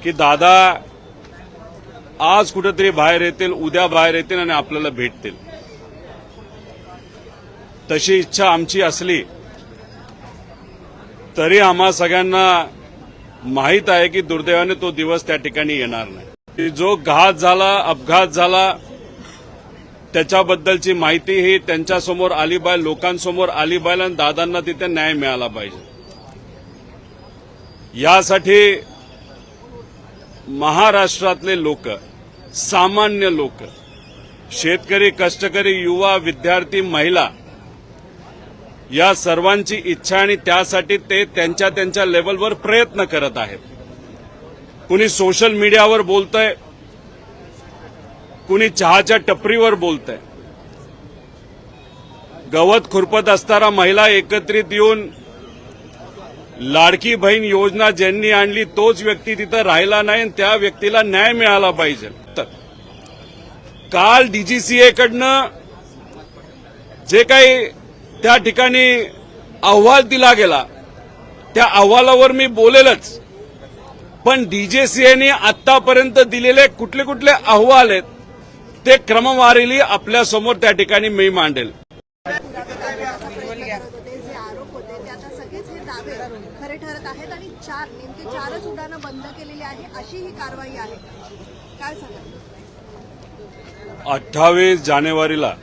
की दादा आज कुठेतरी बाहेर येतील, उद्या बाहेर येतील आणि आपल्याला भेटतील. तशी इच्छा आमची असली तरी आम्हा सगळ्यांना माहीत आहे की दुर्दैवाने तो दिवस त्या ठिकाणी येणार नाही. जो घात झाला, अपघात झाला, त्याच्याबद्दलची माहिती ही त्यांच्यासमोर आली पाहिजे, लोकांसमोर आली पाहिजे आणि दादांना तिथे न्याय मिळाला पाहिजे. यासाठी महाराष्ट्रातले लोक, सामान्य लोक, शेतकरी, कष्टकरी, युवा, विद्यार्थी, महिला या सर्वांची इच्छा आणि त्यासाठी ते त्यांच्या त्यांच्या लेवलवर प्रयत्न करत आहेत. कुणी सोशल मीडियावर बोलतंय, कुणी चहाच्या टपरीवर बोलतंय. गवत खुरपत असताना महिला एकत्रित येऊन लाडकी बहीण योजना ज्यांनी आणली तोच व्यक्ती तिथं राहिला नाही आणि त्या व्यक्तीला न्याय मिळाला पाहिजे. काल डीजीसीएकडनं जे काही त्या ठिकाणी अहवाल दिला गेला त्या अहवालावर मी बोलेलच, पण डीजीसीएने आतापर्यंत दिलेले कुठले कुठले अहवाल आहेत ते क्रमवारीने आपल्या समोर त्या ठिकाणी मी मांडेल. खरे ठरत आहेत आणि नेमके 4च उड्डाणं बंद केलेली आहे अशी ही कारवाई आहे. काय सांगाल? 28 जानेवारीला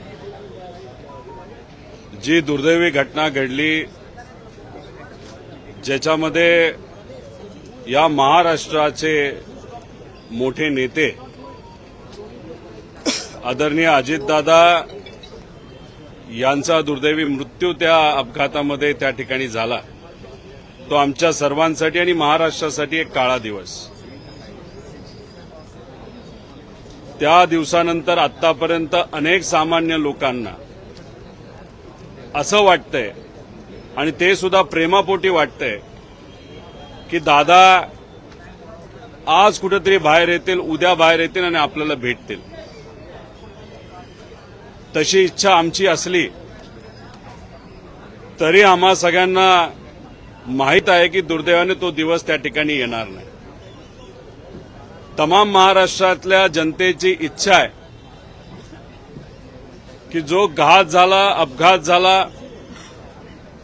जी दुर्दैवी घटना घडली, ज्याच्यामध्ये या महाराष्ट्राचे मोठे नेते आदरणीय अजितदादा यांचा दुर्दैवी मृत्यू त्या अपघातामध्ये त्या ठिकाणी झाला, तो आमच्या सर्वांसाठी आणि महाराष्ट्रासाठी एक काळा दिवस. त्या दिवसानंतर आतापर्यंत अनेक सामान्य लोकांना असं वाटतंय आणि ते सुद्धा प्रेमापोटी वाटतंय की दादा आज कुठेतरी बाहेर येतील, उद्या बाहेर येतील आणि आपल्याला भेटतील. तशी इच्छा आमची असली तरी आम्हा सगळ्यांना माहीत आहे की दुर्दैवाने तो दिवस त्या ठिकाणी येणार नाही. तमाम महाराष्ट्रातल्या जनतेची इच्छा आहे की जो घात झाला, अपघात झाला,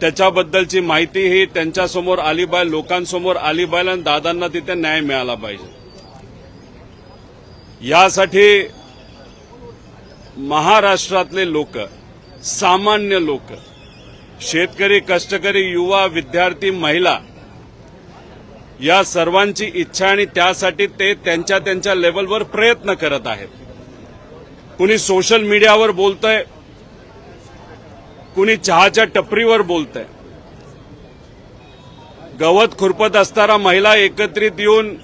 त्याच्याबद्दलची माहिती ही त्यांच्यासमोर आली पाहिजे, लोकांसमोर आली पाहिजे आणि दादांना तिथे न्याय मिळाला पाहिजे. यासाठी महाराष्ट्रातले लोक, सामान्य लोक, शेतकरी, कष्टकरी, युवा, विद्यार्थी, महिला या सर्वांची इच्छा आणि त्यासाठी ते त्यांच्या त्यांच्या लेवलवर प्रयत्न करत आहेत. कुणी सोशल मीडियावर बोलतंय, कुणी चहाच्या टपरीवर बोलतंय. गवत खुरपत असताना महिला एकत्रित येऊन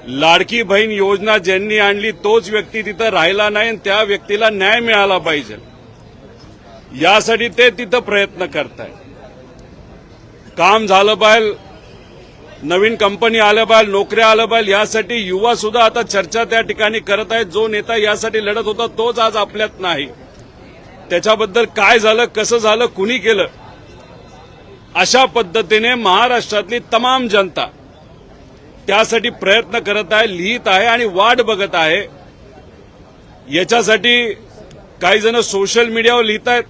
लाडकी बहीण योजना ज्यांनी आणली तोच व्यक्ती तिथं राहिला नाही आणि त्या व्यक्तीला न्याय मिळाला पाहिजे. यासाठी ते तिथं प्रयत्न करतायत. काम झालं पाहिजे, नवीन कंपनी आल्या पाहिजे, नोकऱ्या आल्या पाहिजे, यासाठी युवा सुद्धा आता चर्चा त्या ठिकाणी करत आहेत. जो नेता यासाठी लढत होता तोच आज आपल्यात नाही. त्याच्याबद्दल काय झालं, कसं झालं, कुणी केलं, अशा पद्धतीने महाराष्ट्रातली तमाम जनता त्यासाठी प्रयत्न करत आहे, लिहित आहे आणि वाट बघत आहे. याच्यासाठी काही जण सोशल मीडियावर लिहित आहेत.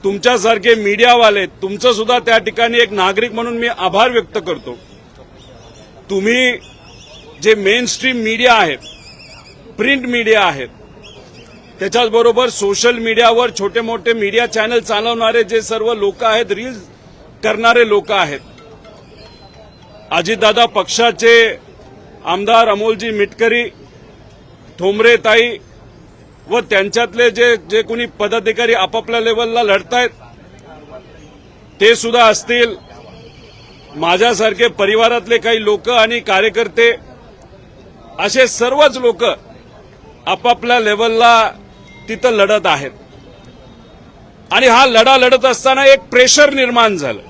तुमच्यासारखे मीडियावाले, तुमचं सुद्धा त्या ठिकाणी एक नागरिक म्हणून मी आभार व्यक्त करतो. तुम्ही जे मेन स्ट्रीम मीडिया आहेत, प्रिंट मीडिया आहेत, त्याच्याचबरोबर सोशल मीडियावर छोटे मोठे मीडिया चॅनल चालवणारे जे सर्व लोक आहेत, रील्स करणारे लोक आहेत, अजितदादा पक्षाचे आमदार अमोलजी मिटकरी, ठोंबरेताई व त्यांच्यातले जे कोणी पदाधिकारी आपापल्या लेवलला लढतायत ते सुद्धा असतील, माझ्यासारखे परिवारातले काही लोक आणि कार्यकर्ते, असे सर्वच लोक आपापल्या लेवलला तिथं लढत आहेत. आणि हा लढा लढत असताना एक प्रेशर निर्माण झालं,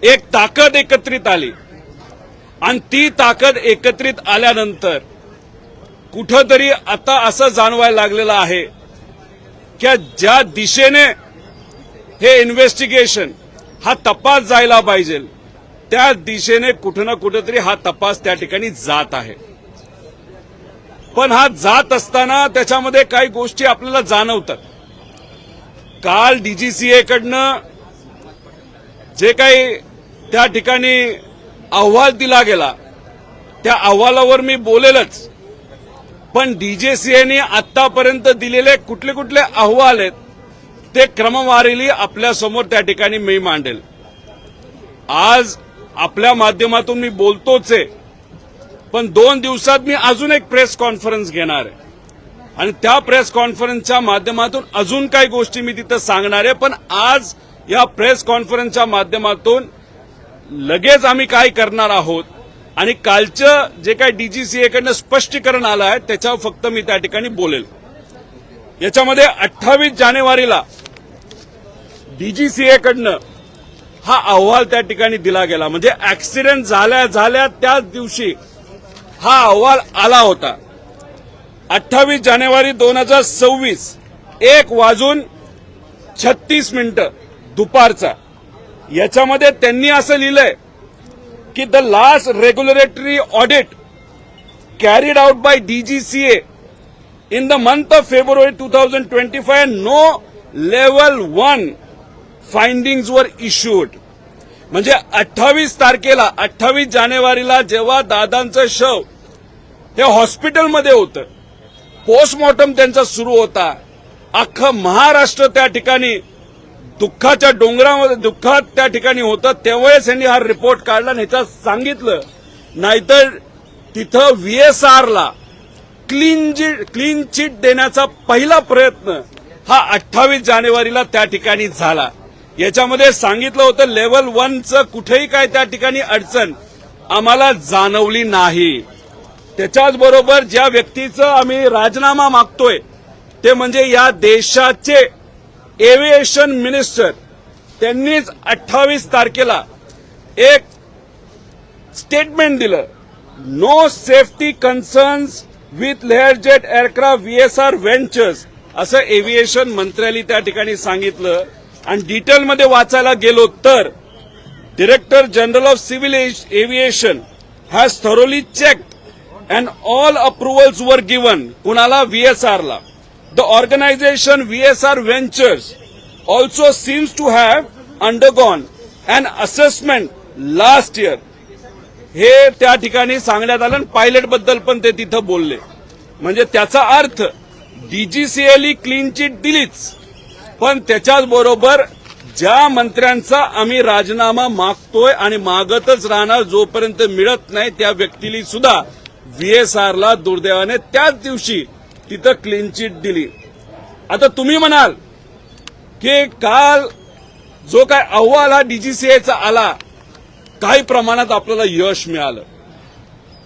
एक ताकद एकत्रित आली आणि ती ताकद एकत्रित आल्यानंतर कुठंतरी आता असं जाणवायला लागलेलं आहे की ज्या दिशेने हे इन्व्हेस्टिगेशन, हा तपास जायला पाहिजे त्या दिशेने कुठं ना कुठेतरी हा तपास त्या ठिकाणी जात आहे. पण हा जात असताना त्याच्यामध्ये काही गोष्टी आपल्याला जाणवतात. काल डीजीसीए कडनं जे काही त्या ठिकाणी अहवाल दिला गेला त्या अहवालावर मी बोलेलच, पण डीजीसीएने आतापर्यंत दिलेले कुठले कुठले अहवाल आहेत ते क्रमवारीने आपल्या समोर त्या ठिकाणी मी मांडेल. आज आपल्या माध्यमातून मी बोलतोच आहे, पण 2 दिवसात मी अजून एक प्रेस कॉन्फरन्स घेणार आहे आणि त्या प्रेस कॉन्फरन्सच्या माध्यमातून अजून काही गोष्टी मी तिथं सांगणार आहे. पण आज या प्रेस कॉन्फरन्सच्या माध्यमातून लगेच आम्ही काय करणार आहोत आणि कालचं जे काही डीजीसीए कडनं स्पष्टीकरण आलं आहे त्याच्यावर फक्त मी त्या ठिकाणी बोलेल. याच्यामध्ये 28 जानेवारीला डीजीसीए कडनं हा अहवाल त्या ठिकाणी दिला गेला, म्हणजे ऍक्सिडेंट झाल्या त्याच दिवशी हा अहवाल आला होता. 28 जानेवारी 2026 1:36 दुपारचा. याच्यामध्ये त्यांनी असं लिहिलंय की the last regulatory audit carried out by DGCA in the month of फेब्रुवारी 2025 no level 1 findings were issued. म्हणजे 28 जानेवारीला जेव्हा दादांचं शव हे हॉस्पिटलमध्ये होतं, पोस्टमॉर्टम त्यांचा सुरू होता, अख्खं महाराष्ट्र त्या ठिकाणी दुःखाच्या डोंगरामध्ये दुःखात त्या ठिकाणी होतं, तेव्हाच यांनी हा रिपोर्ट काढला आणि ह्याच्यात सांगितलं. नाहीतर तिथं व्हीएसआरला क्लीन चिट देण्याचा पहिला प्रयत्न हा 28 जानेवारीला त्या ठिकाणी झाला. याच्यामध्ये सांगितलं होतं लेवल 1चं कुठेही काय त्या ठिकाणी अडचण आम्हाला जाणवली नाही. त्याच्याच बरोबर ज्या व्यक्तीचं आम्ही राजीनामा मागतोय ते म्हणजे या देशाचे एव्हिएशन मिनिस्टर. त्यांनीच 28 तारखेला एक स्टेटमेंट दिलं, no safety concerns with Learjet aircraft VSR ventures, असं एव्हिएशन मंत्र्यांनी त्या ठिकाणी सांगितलं. आणि डिटेलमध्ये वाचायला गेलो तर director general of civil aviation has thoroughly checked and all approvals were given. कुणाला? व्हीएसआरला. The organisation VSR ventures also seems to have undergone an assessment last year. हे त्या ठिकाणी सांगण्यात आलं. पायलट बद्दल पण ते तिथं बोलले. म्हणजे त्याचा अर्थ डीजीसीएली क्लीन चिट दिलीच, पण त्याच्याच बरोबर ज्या मंत्र्यांचा आम्ही राजीनामा मागतोय आणि मागतच राहणार जोपर्यंत मिळत नाही त्या व्यक्तीला सुद्धा व्हीएसआरला दुर्दैवाने त्याच दिवशी तिथं क्लीन चिट दिली. आता तुम्ही म्हणाल की काल जो काय अहवाल हा डीजीसीएचा आला काही प्रमाणात आपल्याला यश मिळालं,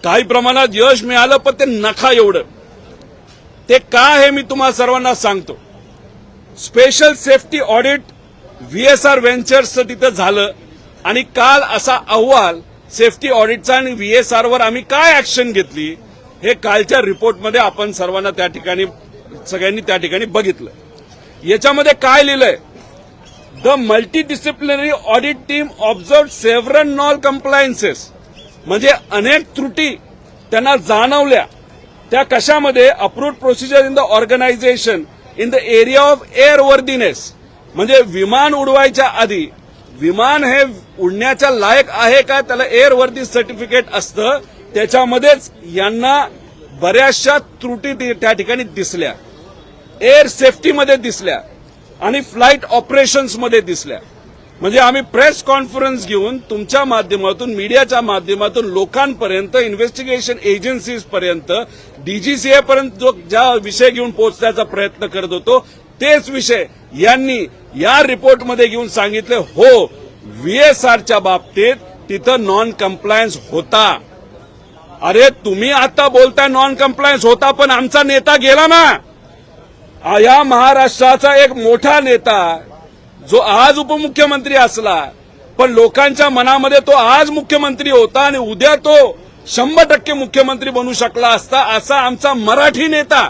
काही प्रमाणात यश मिळालं, पण ते नखा एवढं. ते काय हे मी तुम्हाला सर्वांना सांगतो. स्पेशल सेफ्टी ऑडिट व्हीएसआर व्हेंचर्सचं तिथं झालं आणि काल असा अहवाल सेफ्टी ऑडिटचा आणि व्हीएसआरवर आम्ही काय ऍक्शन घेतली हे कालच्या रिपोर्टमध्ये आपण सर्वांना त्या ठिकाणी सगळ्यांनी त्या ठिकाणी बघितलं. याच्यामध्ये काय लिहिलंय, the multidisciplinary audit team observe several non compliances. म्हणजे अनेक त्रुटी त्यांना जाणवल्या. त्या कशामध्ये? Approved procedure in the organisation in the area of airworthiness. म्हणजे विमान उडवायच्या आधी विमान हे उडण्याच्या लायक आहे का, त्याला एअरवर्दी सर्टिफिकेट असतं. त्याच्यामध्येच यांना बऱ्याचशा त्रुटी त्या ठिकाणी दिसल्या, एअर सेफ्टीमध्ये दिसल्या आणि फ्लाईट ऑपरेशन्समध्ये दिसल्या. म्हणजे आम्ही प्रेस कॉन्फरन्स घेऊन तुमच्या माध्यमातून, मीडियाच्या माध्यमातून लोकांपर्यंत, इन्व्हेस्टिगेशन एजन्सीज पर्यंत, डीजीसीए पर्यंत जो ज्या विषय घेऊन पोहोचण्याचा प्रयत्न करत होतो तेच विषय यांनी या रिपोर्टमध्ये घेऊन सांगितले. हो, व्हीएसआरच्या बाबतीत तिथं नॉन कम्प्लायन्स होता. अरे तुम्ही आता बोलताय नॉन कम्प्लायन्स होता, पण आमचा नेता गेला ना. या महाराष्ट्राचा एक मोठा नेता जो आज उपमुख्यमंत्री असला, पण लोकांच्या मनामध्ये तो आज मुख्यमंत्री होता आणि उद्या तो 100% मुख्यमंत्री बनू शकला असता, असा आमचा मराठी नेता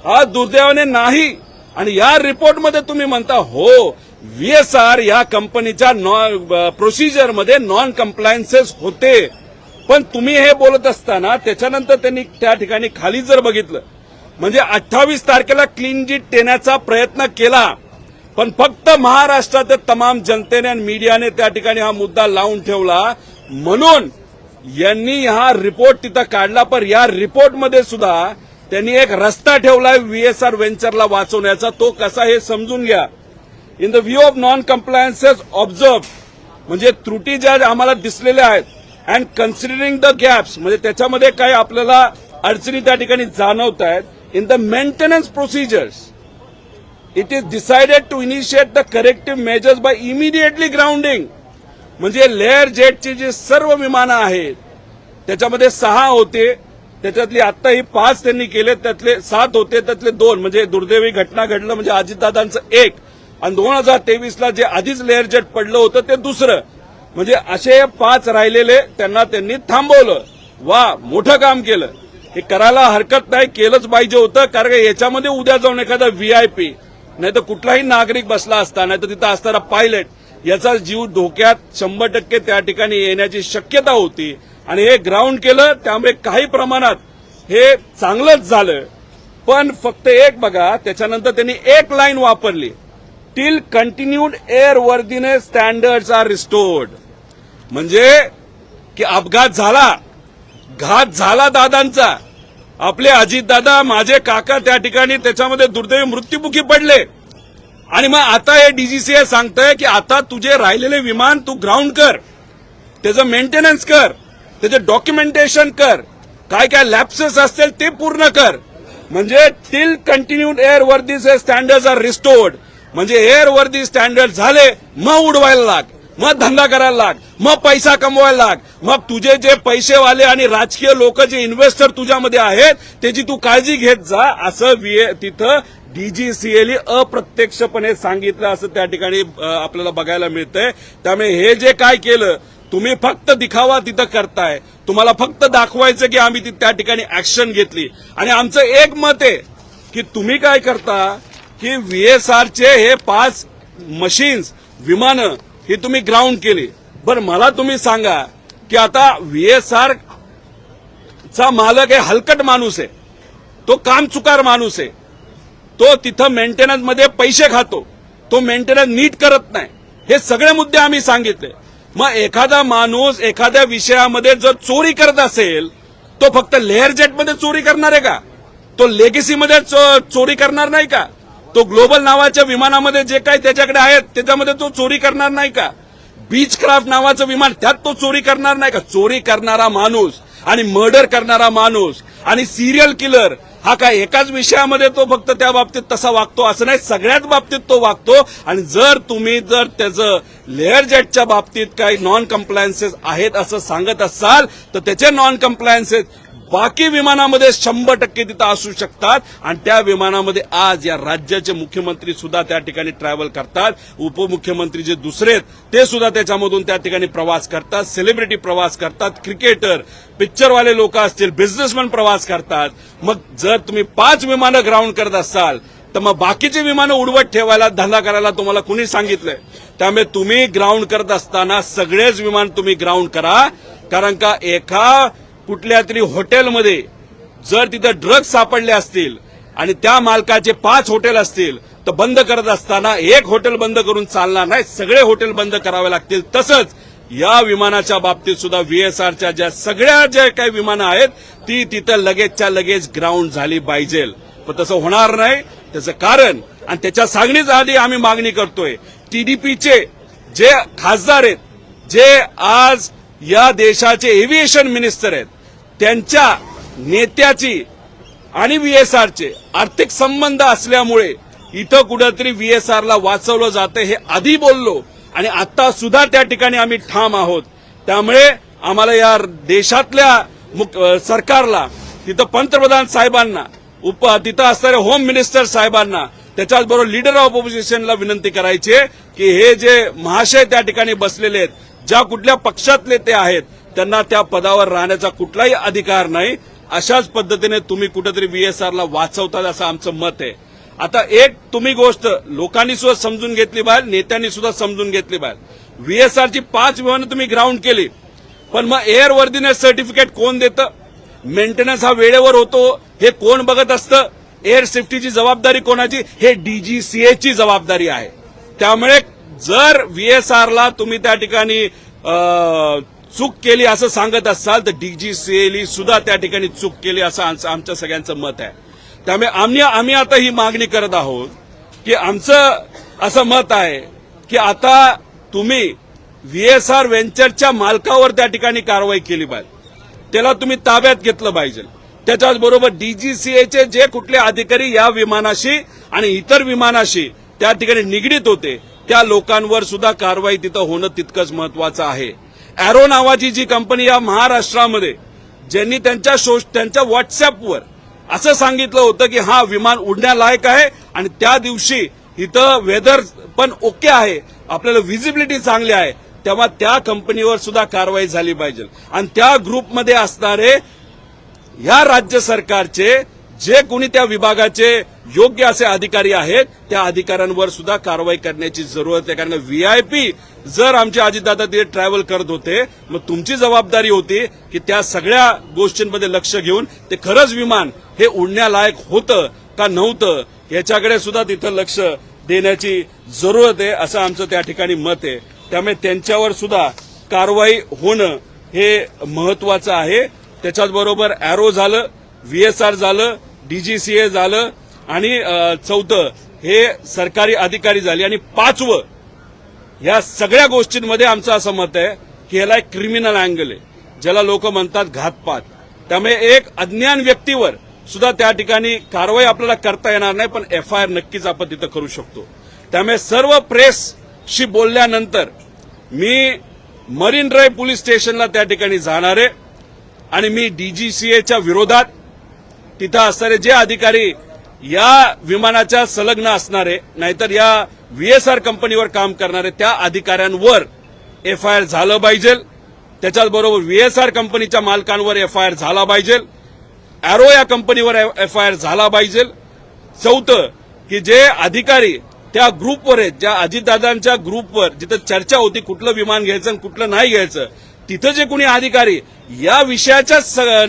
आज दुर्दैवाने नाही. आणि या रिपोर्टमध्ये तुम्ही म्हणता हो VSR या कंपनीच्या प्रोसिजरमध्ये नॉन कम्प्लायन्सेस होते, पण तुम्ही हे बोलत असताना त्याच्यानंतर त्यांनी त्या ठिकाणी खाली जर बघितलं म्हणजे 28 तारखेला क्लीन चिट देण्याचा प्रयत्न केला, पण फक्त महाराष्ट्रातील तमाम जनतेने आणि मीडियाने त्या ठिकाणी हा मुद्दा लावून ठेवला, म्हणून यांनी हा रिपोर्ट तिथं काढला. पण या रिपोर्टमध्ये सुद्धा त्यांनी एक रस्ता ठेवलाय VSR व्हेंचरला वाचवण्याचा. तो कसा हे समजून घ्या. In the view of non compliances observe, म्हणजे त्रुटी ज्या आम्हाला दिसलेल्या आहेत, अँड कन्सिडरिंग द गॅप्स, म्हणजे त्याच्यामध्ये काही आपल्याला अडचणी त्या ठिकाणी जाणवत आहेत. In the maintenance procedures it is decided to initiate the corrective measures by immediately grounding. म्हणजे लेअर जेटची जी सर्व विमानं आहेत त्याच्यामध्ये 6 होते, त्याच्यातली आता ही 5 त्यांनी केले, त्यातले 7 होते, त्यातले 2 म्हणजे दुर्दैवी घटना घडलं म्हणजे अजितदादांचं 1, आणि 2023ला जे आधीच लेअर जेट पडलं होतं ते दुसरं. म्हणजे असे 5 राहिलेले त्यांनी थांबवलं. वा, मोठं काम केलं. हे करायला हरकत नाही, केलंच पाहिजे होतं, कारण याच्यामध्ये उद्या जाऊन एखादा VIP नाही तर कुठलाही नागरिक बसला असता, नाही तर तिथं असणारा पायलट याचा जीव धोक्यात 100% त्या ठिकाणी येण्याची शक्यता होती. आणि हे ग्राउंड केलं, त्यामुळे काही प्रमाणात हे चांगलंच झालं. पण फक्त एक बघा, त्याच्यानंतर त्यांनी एक लाईन वापरली, till continued airworthiness standards are restored. म्हणजे की अपघात झाला, घात झाला दादांचा, आपले अजितदादा माझे काका त्या ठिकाणी त्याच्यामध्ये दुर्दैवी मृत्युमुखी पडले, आणि मग आता हे DGCA सांगतंय की आता तुझे राहिलेले विमान तू ग्राउंड कर, त्याचं मेंटेनन्स कर, त्याचं डॉक्युमेंटेशन कर, काय काय लॅप्सेस असतील ते पूर्ण कर. म्हणजे till continued airworthiness standards are restored, म्हणजे एअर वर्दी स्टँडर्ड झाले मग उडवायला लाग, मग धंदा करायला लाग, मग पैसा कमवायला लाग. मग तुझे जे पैसेवाले आणि राजकीय लोक जे इन्व्हेस्टर तुझ्यामध्ये आहेत त्याची तू काळजी घेत जा, असं तिथं DGCA अप्रत्यक्षपणे सांगितलं असं त्या ठिकाणी आपल्याला बघायला मिळतंय. त्यामुळे हे जे काय केलं तुम्ही फक्त दिखावा तिथं करताय, तुम्हाला फक्त दाखवायचं की आम्ही त्या ठिकाणी ऍक्शन घेतली. आणि आमचं एक मत आहे की तुम्ही काय करता की VSRचे हे 5 मशीन्स विमानं ही तुम्ही ग्राउंड केली. बरं, मला तुम्ही सांगा की आता VSR चा मालक हे हलकट माणूस आहे, तो कामचुकार माणूस आहे, तो तिथं मेंटेनन्स मध्ये पैसे खातो, तो मेंटेनन्स नीट करत नाही. हे सगळे मुद्दे आम्ही सांगितले. मग एखादा माणूस एखाद्या विषयामध्ये जर चोरी करत असेल, तो फक्त लेअर जेटमध्ये चोरी करणार आहे का? तो लेगेसीमध्ये चोरी करणार नाही का? तो ग्लोबल नावाच्या विमानामध्ये जे काही त्याच्याकडे आहेत त्याच्यामध्ये तो चोरी करणार नाही का? बीचक्राफ्ट नावाचं विमान, त्यात तो चोरी करणार नाही का? चोरी करणारा माणूस आणि मर्डर करणारा माणूस आणि सिरियल किलर हा काय एकाच विषयामध्ये तो फक्त त्या बाबतीत तसा वागतो असं नाही, सगळ्याच बाबतीत तो वागतो. आणि जर तुम्ही त्याचं लेअर जेटच्या बाबतीत काही नॉन कम्प्लायन्सेस आहेत असं सांगत असाल तर त्याचे नॉन कम्प्लायन्सेस बाकी विमानामध्ये 100% तिथं असू शकतात. आणि त्या विमानामध्ये आज या राज्याचे मुख्यमंत्री सुद्धा त्या ठिकाणी ट्रॅव्हल करतात, उपमुख्यमंत्री जे दुसरे ते सुद्धा त्याच्यामधून त्या ठिकाणी प्रवास करतात, सेलिब्रिटी प्रवास करतात, क्रिकेटर, पिक्चरवाले लोक असतील, बिझनेसमॅन प्रवास करतात. मग जर तुम्ही 5 विमानं ग्राउंड करत असाल तर मग बाकीची विमानं उडवत ठेवायला, धंदा करायला तुम्हाला कुणी सांगितलंय? त्यामुळे तुम्ही ग्राउंड करत असताना सगळेच विमान तुम्ही ग्राउंड करा. कारण का एका कुठल्या तरी हॉटेलमध्ये जर तिथे ड्रग्ज सापडले असतील आणि त्या मालकाचे 5 हॉटेल असतील तर बंद करत असताना एक हॉटेल बंद करून चालणार नाही, सगळे हॉटेल बंद करावे लागतील. तसंच या विमानाच्या बाबतीत सुद्धा VSRच्या ज्या काही विमानं आहेत ती तिथं लगेचच्या लगेच ग्राउंड झाली पाहिजे. पण तसं होणार नाही. त्याचं कारण आणि त्याच्या सांगणीच आधी आम्ही मागणी करतोय, TDPचे जे खासदार आहेत, जे आज या देशाचे एव्हिएशन मिनिस्टर आहेत, त्यांच्या नेत्याची आणि VSRचे आर्थिक संबंध असल्यामुळे इथं कुठंतरी VSRला वाचवलं जातं हे आधी बोललो आणि आता सुद्धा त्या ठिकाणी आम्ही ठाम आहोत. त्यामुळे आम्हाला या देशातल्या सरकारला, तिथं पंतप्रधान साहेबांना, तिथं असणाऱ्या होम मिनिस्टर साहेबांना, त्याच्याचबरोबर लीडर ऑफ ऑपोजिशनला विनंती करायची की हे जे महाशय त्या ठिकाणी बसलेले आहेत, ज्या कुठल्या पक्षातले ते आहेत, त्यांना त्या पदावर राहण्याचा कुठलाही अधिकार नाही. अशाच पद्धतीने तुम्ही कुठेतरी VSRला वाचवतात असं आमचं मत आहे. आता एक तुम्ही गोष्ट लोकांनी सुद्धा समजून घेतली पाहिजे, नेत्यांनी सुद्धा समजून घेतली पाहिजे. व्हीएसआरची 5 विमानं तुम्ही ग्राउंड केली, पण मग एअर वर्दीनेस सर्टिफिकेट कोण देतं? मेंटेनन्स हा वेळेवर होतो हे कोण बघत असतं? एअर सेफ्टीची जबाबदारी कोणाची? हे डीजीसीएची जबाबदारी आहे. त्यामुळे जर व्हीएसआरला तुम्ही त्या ठिकाणी चूक केली असं सांगत असाल तर डीजीसीएली सुद्धा त्या ठिकाणी चूक केली असं आमच्या सगळ्यांचं मत आहे. त्यामुळे आम्ही आता ही मागणी करत आहोत की आमचं असं मत आहे की आता तुम्ही व्हीएसआर व्हेंचरच्या मालकावर त्या ठिकाणी कारवाई केली पाहिजे, त्याला तुम्ही ताब्यात घेतलं पाहिजे. त्याच्याचबरोबर डीजीसीएचे जे कुठले अधिकारी या विमानाशी आणि इतर विमानाशी त्या ठिकाणी निगडीत होते त्या लोकांवर सुद्धा कारवाई तिथं होणं तितकंच महत्वाचं आहे. अॅरो नावाची जी कंपनी या महाराष्ट्रामध्ये ज्यांनी त्यांच्या व्हॉट्सअपवर असं सांगितलं होतं की हा विमान उडण्यालायक आहे आणि त्या दिवशी इथं वेदर पण ओके आहे, आपल्याला व्हिजिबिलिटी चांगली आहे, तेव्हा त्या कंपनीवर सुद्धा कारवाई झाली पाहिजे. आणि त्या ग्रुपमध्ये असणारे या राज्य सरकारचे जे कोणी त्या विभागाचे योग्य असे अधिकारी आहेत त्या अधिकाऱ्यांवर सुद्धा कारवाई करण्याची जरूरत आहे. कारण व्हीआयपी जर आमचे अजितदादा तिथे ट्रॅव्हल करत होते मग तुमची जबाबदारी होती की त्या सगळ्या गोष्टींमध्ये लक्ष घेऊन ते खरंच विमान हे उडण्यालायक होतं का नव्हतं याच्याकडे सुद्धा तिथं लक्ष देण्याची जरूरत आहे असं आमचं त्या ठिकाणी मत आहे. त्यामुळे त्यांच्यावर सुद्धा कारवाई होणं हे महत्वाचं आहे. त्याच्याचबरोबर अॅरो झालं, व्हीएसआर झालं, डीजीसीए झालं आणि चौथं हे सरकारी अधिकारी झाले आणि 5वं या सगळ्या गोष्टींमध्ये आमचं असं मत आहे की याला एक क्रिमिनल अँगल आहे, ज्याला लोक म्हणतात घातपात. त्यामुळे एक अज्ञान व्यक्तीवर सुद्धा त्या ठिकाणी कारवाई आपल्याला करता येणार नाही, पण एफआयआर नक्कीच आपण तिथं करू शकतो. त्यामुळे सर्व प्रेसशी बोलल्यानंतर मी मरीन ड्राईव्ह पोलीस स्टेशनला त्या ठिकाणी जाणार आहे आणि मी डीजीसीएच्या विरोधात तिथं असणारे जे अधिकारी या विमानाच्या संलग्न असणारे नाहीतर या व्हीएसआर कंपनीवर काम करणारे त्या अधिकाऱ्यांवर एफआयआर झालं पाहिजे. त्याच्याचबरोबर व्हीएसआर कंपनीच्या मालकांवर एफआयआर झाला पाहिजे, अॅरो या कंपनीवर एफआयआर झाला पाहिजे. चौथं की जे अधिकारी त्या ग्रुपवर आहेत, ज्या अजितदादांच्या ग्रुपवर जिथं चर्चा होती कुठलं विमान घ्यायचं आणि कुठलं नाही घ्यायचं, तिथं जे कोणी अधिकारी या विषयाच्या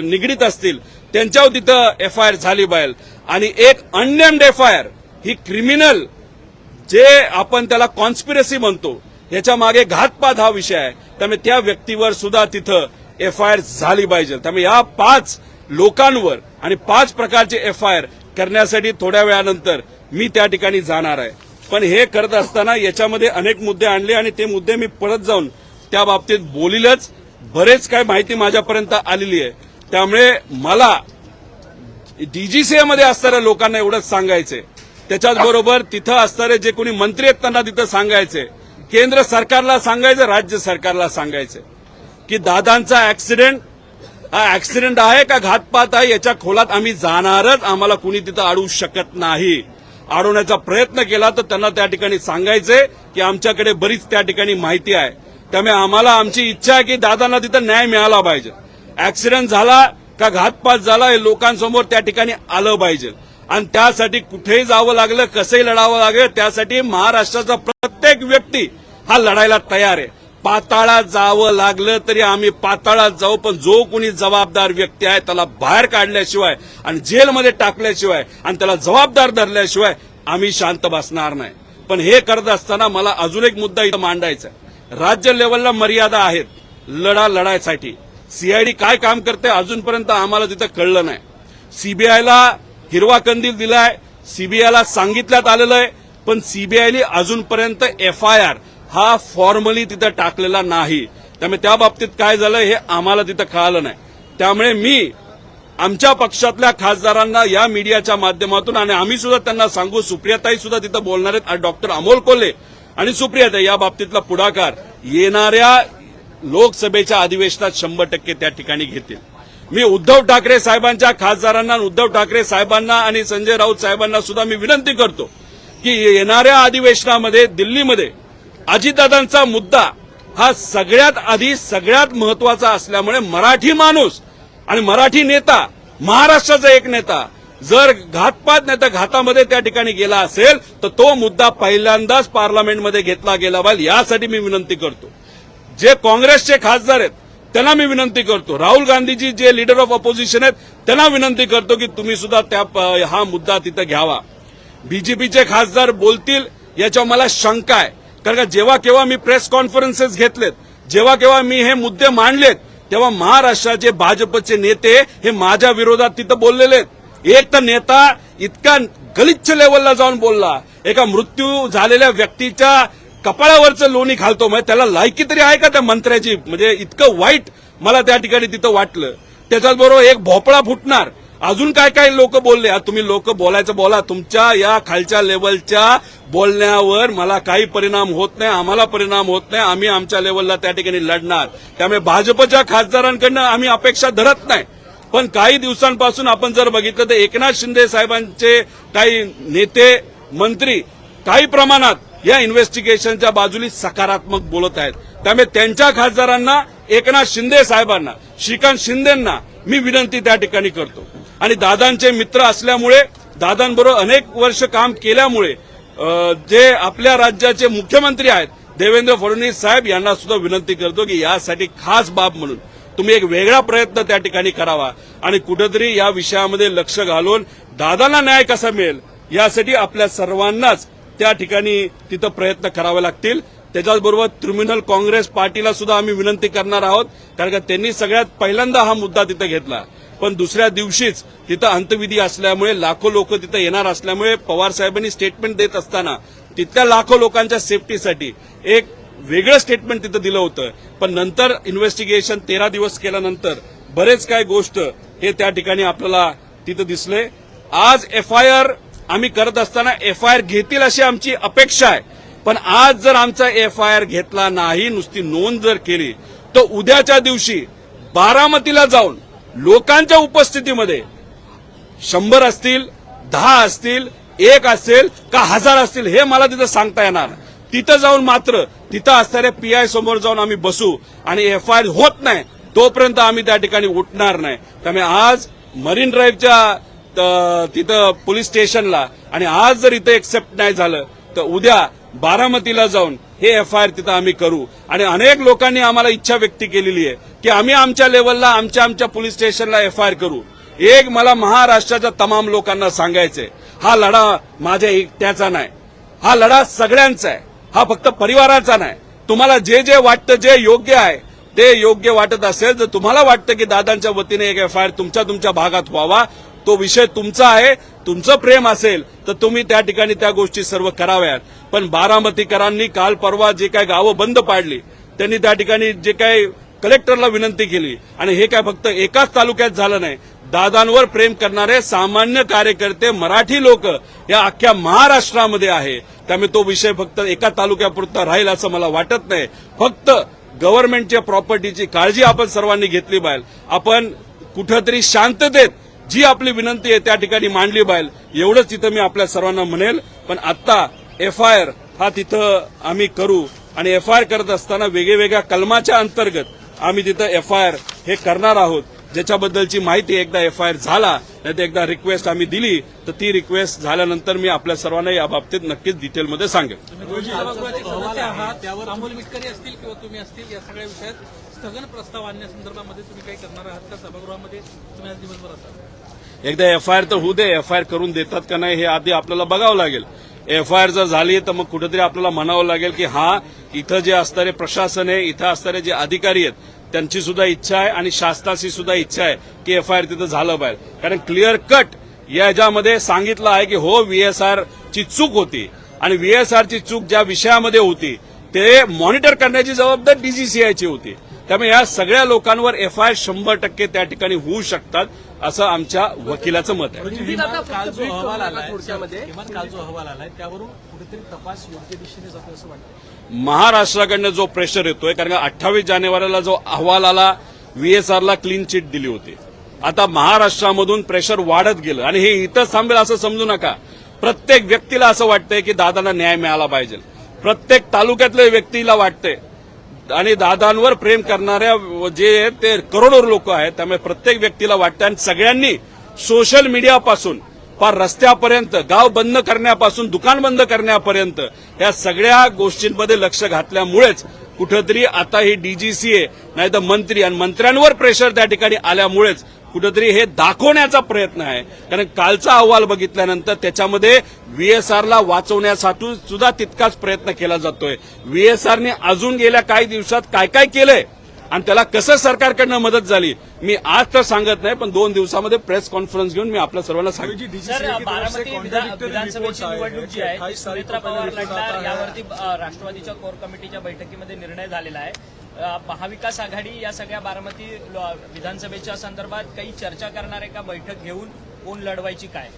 निगडीत असतील त्यांच्यावर तिथं एफआयआर झाली पाहिजे. आणि एक अननेम्ड एफआयआर ही क्रिमिनल जे आपण त्याला कॉन्स्पिरसी म्हणतो याच्या मागे घातपात हा विषय आहे. त्यामुळे त्या व्यक्तीवर सुद्धा तिथं एफआयआर झाली पाहिजे. त्यामुळे या 5 लोकांवर आणि 5 प्रकारचे एफआयआर करण्यासाठी थोड्या वेळानंतर मी त्या ठिकाणी जाणार आहे. पण हे करत असताना याच्यामध्ये अनेक मुद्दे आणले आणि ते मुद्दे मी परत जाऊन त्या बाबतीत बोलीलच. बरेच काय माहिती माझ्यापर्यंत आलेली आहे. त्यामुळे मला डीजीसीएमध्ये असणाऱ्या लोकांना एवढंच सांगायचंय, त्याच्याचबरोबर तिथं असणारे जे कोणी मंत्री आहेत त्यांना तिथं सांगायचंय, केंद्र सरकारला सांगायचं, राज्य सरकारला सांगायचंय की दादांचा ऍक्सिडेंट हा ऍक्सिडेंट आहे का घातपात आहे याच्या खोलात आम्ही जाणारच. आम्हाला कुणी तिथं अडवू शकत नाही. अडवण्याचा प्रयत्न केला तर त्यांना त्या ठिकाणी सांगायचंय की आमच्याकडे बरीच त्या ठिकाणी माहिती आहे. त्यामुळे आम्हाला आमची इच्छा आहे की दादांना तिथं न्याय मिळाला पाहिजे. ऍक्सिडेंट झाला का घातपात झाला हे लोकांसमोर त्या ठिकाणी आलं पाहिजे. आणि त्यासाठी कुठेही जावं लागलं, कसंही लढावं लागलं, त्यासाठी महाराष्ट्राचा प्रत्येक व्यक्ती हा लढायला तयार आहे. पाताळात जावं लागलं तरी आम्ही पाताळात जाऊ, पण जो कोणी जबाबदार व्यक्ती आहे त्याला बाहेर काढल्याशिवाय आणि जेलमध्ये टाकल्याशिवाय आणि त्याला जबाबदार धरल्याशिवाय आम्ही शांत बसणार नाही. पण हे करत असताना मला अजून एक मुद्दा इथं मांडायचा आहे. राज्य लेवलला मर्यादा आहेत लढायसाठी. सीआयडी काय काम करते अजूनपर्यंत आम्हाला तिथं कळलं नाही. सीबीआयला हिरवा कंदील दिलाय, सीबीआयला सांगितल्यात आलेलं आहे, पण सीबीआयने अजूनपर्यंत एफआयआर हा फॉर्मली तिथं टाकलेला नाही. त्यामुळे त्या बाबतीत काय झालं हे आम्हाला तिथं कळालं नाही. त्यामुळे मी आमच्या पक्षातल्या खासदारांना या मीडियाच्या माध्यमातून आणि आम्ही सुद्धा त्यांना सांगू, सुप्रियाताई सुद्धा तिथं बोलणार आहेत, डॉक्टर अमोल कोल्हे आणि सुप्रियाताई या बाबतीतला पुढाकार येणाऱ्या लोकसभेच्या अधिवेशनात 100% त्या ठिकाणी घेतील. मी उद्धव ठाकरे साहेबांच्या खासदारांना, उद्धव ठाकरे साहेबांना आणि संजय राऊत साहेबांना सुद्धा मी विनंती करतो की येणाऱ्या अधिवेशनामध्ये दिल्लीमध्ये अजितदादांचा मुद्दा हा सगळ्यात आधी सगळ्यात महत्वाचा असल्यामुळे मराठी माणूस आणि मराठी नेता, महाराष्ट्राचा एक नेता जर घातपात नाही तर घातामध्ये त्या ठिकाणी गेला असेल तर तो मुद्दा पहिल्यांदाच पार्लमेंटमध्ये घेतला गेला पाहिजे, यासाठी मी विनंती करतो. जे काँग्रेसचे खासदार आहेत त्यांना मी विनंती करतो, राहुल गांधीजी जे लीडर ऑफ ऑपोजिशन आहेत त्यांना विनंती करतो की तुम्ही सुद्धा हा मुद्दा तिथं घ्यावा. बीजेपीचे खासदार बोलतील याच्यावर मला शंका आहे, कारण का जेव्हा केव्हा मी प्रेस कॉन्फरन्सेस घेतलेत, जेव्हा केव्हा मी हे मुद्दे मांडलेत, तेव्हा महाराष्ट्राचे भाजपचे नेते हे माझ्या विरोधात तिथं बोललेले आहेत. एक तर नेता इतका गलिच्छ लेवलला जाऊन बोलला, एका मृत्यू झालेल्या व्यक्तीच्या कपाळावरचं लोणी घालतो, म्हणजे त्याला लायकी तरी आहे का त्या मंत्र्याची? म्हणजे इतकं वाईट मला त्या ठिकाणी तिथं वाटलं. त्याच्याचबरोबर एक भोपळा फुटणार, अजून काय काय लोक बोलले. तुम्ही लोक बोलायचं बोला, तुमच्या या खालच्या लेवलच्या बोलण्यावर मला काही परिणाम होत नाही, आम्हाला परिणाम होत नाही. आम्ही आमच्या लेवलला त्या ठिकाणी लढणार. त्यामुळे भाजपच्या खासदारांकडनं आम्ही अपेक्षा धरत नाही. पण काही दिवसांपासून आपण जर बघितलं तर एकनाथ शिंदे साहेबांचे काही नेते मंत्री काही प्रमाणात या इन्व्हेस्टिगेशनच्या बाजूने सकारात्मक बोलत आहेत. त्यामुळे त्यांच्या खासदारांना, एकनाथ शिंदे साहेबांना, श्रीकांत शिंदेंना मी विनंती त्या ठिकाणी करतो. आणि दादांचे मित्र असल्यामुळे, दादांबरोबर अनेक वर्ष काम केल्यामुळे जे आपल्या राज्याचे मुख्यमंत्री आहेत देवेंद्र फडणवीस साहेब यांना सुद्धा विनंती करतो की यासाठी खास बाब म्हणून तुम्ही एक वेगळा प्रयत्न त्या ठिकाणी करावा आणि कुठेतरी या विषयामध्ये लक्ष घालून दादांना न्याय कसा मिळेल यासाठी आपल्या सर्वांनाच त्या ठिकाणी तिथं प्रयत्न करावे लागतील. त्याच्याचबरोबर तृणमूल काँग्रेस पार्टीला सुद्धा आम्ही विनंती करणार आहोत, कारण का त्यांनी सगळ्यात पहिल्यांदा हा मुद्दा तिथं घेतला. पण दुसऱ्या दिवशीच तिथं अंत्यविधी असल्यामुळे लाखो लोक तिथं येणार असल्यामुळे पवार साहेबांनी स्टेटमेंट देत असताना तिथल्या लाखो लोकांच्या सेफ्टीसाठी एक वेगळं स्टेटमेंट तिथं दिलं होतं. पण नंतर इन्व्हेस्टिगेशन 13 दिवस केल्यानंतर बरेच काय गोष्ट हे त्या ठिकाणी आपल्याला तिथं दिसले. आज एफआयआर आम्ही करत असताना एफआयआर घेतील अशी आमची अपेक्षा आहे. पण आज जर आमचा एफआयआर घेतला नाही, नुसती नोंद जर केली, तर उद्याच्या दिवशी बारामतीला जाऊन लोकांच्या उपस्थितीमध्ये 100 असतील, 10 असतील, 1 असेल का 1000 असतील हे मला तिथं सांगता येणार. तिथं जाऊन मात्र तिथं असणाऱ्या पीआय समोर जाऊन आम्ही बसू आणि एफआयआर होत नाही तोपर्यंत आम्ही त्या ठिकाणी उठणार नाही. त्यामुळे आज मरीन ड्राईव्हच्या तिथं पोलीस स्टेशनला आणि आज जर इथं एक्सेप्ट नाही झालं तर उद्या बारामतीला जाऊन हे एफआयआर तिथं आम्ही करू. आणि अनेक लोकांनी आम्हाला इच्छा व्यक्त केलेली आहे की आम्ही आमच्या लेवलला आमच्या पोलीस स्टेशनला एफआयआर करू. एक मला महाराष्ट्राच्या तमाम लोकांना सांगायचंय, हा लढा माझ्या एकट्याचा नाही, हा लढा सगळ्यांचा आहे, हा फक्त परिवाराचा नाही. तुम्हाला जे जे वाटतं, जे योग्य आहे ते योग्य वाटत असेल, जर तुम्हाला वाटतं की दादांच्या वतीने एक एफआयआर तुमच्या भागात व्हावा, तो विषय तुमचा आहे, तुमचं प्रेम असेल तर तुम्ही त्या ठिकाणी त्या गोष्टी सर्व कराव्यात. पण बारामतीकरांनी काल परवा जे काय गावं बंद पाडली, त्यांनी त्या ठिकाणी जे काय कलेक्टरला विनंती केली, आणि हे काय फक्त एकाच तालुक्यात झालं नाही, दादांवर प्रेम करणारे सामान्य कार्यकर्ते मराठी लोक या अख्ख्या महाराष्ट्रामध्ये आहे. त्यामुळे तो विषय फक्त एका तालुक्यापुरता राहील असं मला वाटत नाही. फक्त गव्हर्नमेंटच्या प्रॉपर्टीची काळजी आपण सर्वांनी घेतली पाहिजे. आपण कुठेतरी शांततेत जी आपली विनंती आहे त्या ठिकाणी मांडली पाहिजे, एवढंच तिथं मी आपल्या सर्वांना म्हणेल. पण आता एफआयआर हा तिथं आम्ही करू आणि एफआयआर करत असताना वेगवेगळ्या कलमाच्या अंतर्गत आम्ही तिथं एफआयआर हे करणार आहोत. ज्याच्याबद्दलची माहिती एकदा एफआयआर झाला नाही तर एकदा रिक्वेस्ट आम्ही दिली तर ती रिक्वेस्ट झाल्यानंतर मी आपल्या सर्वांना या बाबतीत नक्कीच डिटेलमध्ये सांगेन. त्यावर अमोल मिटकरी असतील किंवा तुम्ही असतील या सगळ्या विषयात स्थगन प्रस्ताव आणण्यासंदर्भामध्ये तुम्ही काही करणार आहात का? सभागृहामध्ये तुम्ही आज दिवसभर असाल. एकदा एफआयआर तर होऊ दे, एफआयआर करून देतात का नाही हे आधी आपल्याला बघावं लागेल. एफआयआर जर झाली तर मग कुठेतरी आपल्याला म्हणावं लागेल की हा इथं जे असणारे प्रशासन आहे, इथं असणारे जे अधिकारी आहेत त्यांची सुद्धा इच्छा आहे आणि शासनाची सुद्धा इच्छा आहे की एफआयआर तिथं झालं पाहिजे. कारण क्लिअर कट याच्यामध्ये सांगितलं आहे की हो VSR ची चूक होती आणि VSR ची चूक ज्या विषयामध्ये होती ते मॉनिटर करण्याची जबाबदारी DGCIची होती. त्यामुळे या सगळ्या लोकांवर एफआयआर 100% त्या ठिकाणी होऊ शकतात असं आमच्या वकिलाचं मत आहे. काल जो अहवाल आलाय त्यावरून कुठेतरी तपास योग्य दिशेने जातो असं वाटतं. महाराष्ट्राकडनं जो प्रेशर येतोय, कारण का 28 जानेवारीला जो अहवाल आला VSRला क्लीन चिट दिली होती, आता महाराष्ट्रामधून प्रेशर वाढत गेलं आणि हे इथंच थांबेल असं समजू नका. प्रत्येक व्यक्तीला असं वाटतंय की दादांना न्याय मिळाला पाहिजे, प्रत्येक तालुक्यातल्या व्यक्तीला वाटतंय आणि दादांवर प्रेम करणाऱ्या जे ते करोडो लोक आहेत. त्यामुळे प्रत्येक व्यक्तीला वाटतं आणि सगळ्यांनी सोशल मीडियापासून पार रस्त्यापर्यंत, गाव बंद करण्यापासून दुकान बंद करण्यापर्यंत या सगळ्या गोष्टींमध्ये लक्ष घातल्यामुळेच कुठेतरी आता ही डीजीसीए नाही तर मंत्री आणि मंत्र्यांवर प्रेशर त्या ठिकाणी आल्यामुळेच कुठेतरी हे दाखवण्याचा प्रयत्न आहे. कारण कालचा अहवाल बघितल्यानंतर त्याच्यामध्ये व्हीएसआरला वाचवण्यासाठी सुद्धा तितकाच प्रयत्न केला जातोय. व्हीएसआरने अजून गेल्या काही दिवसात काय काय केलंय आणि त्याला कसं सरकारकडनं मदत झाली मी आज तर सांगत नाही, पण 2 दिवसामध्ये प्रेस कॉन्फरन्स घेऊन मी आपल्या सर्वांना सांगेन. सर, बारामती विधानसभेची निवडणूक जी आहे ती सुनेत्रा पवार लढणार यावरती राष्ट्रवादीच्या कोर कमिटीच्या बैठकीमध्ये निर्णय झालेला आहे. महाविकास आघाडी या सगळ्या बारामती विधानसभेच्या संदर्भात काही चर्चा करणार आहे का? बैठक घेऊन कोण लढवायची काय?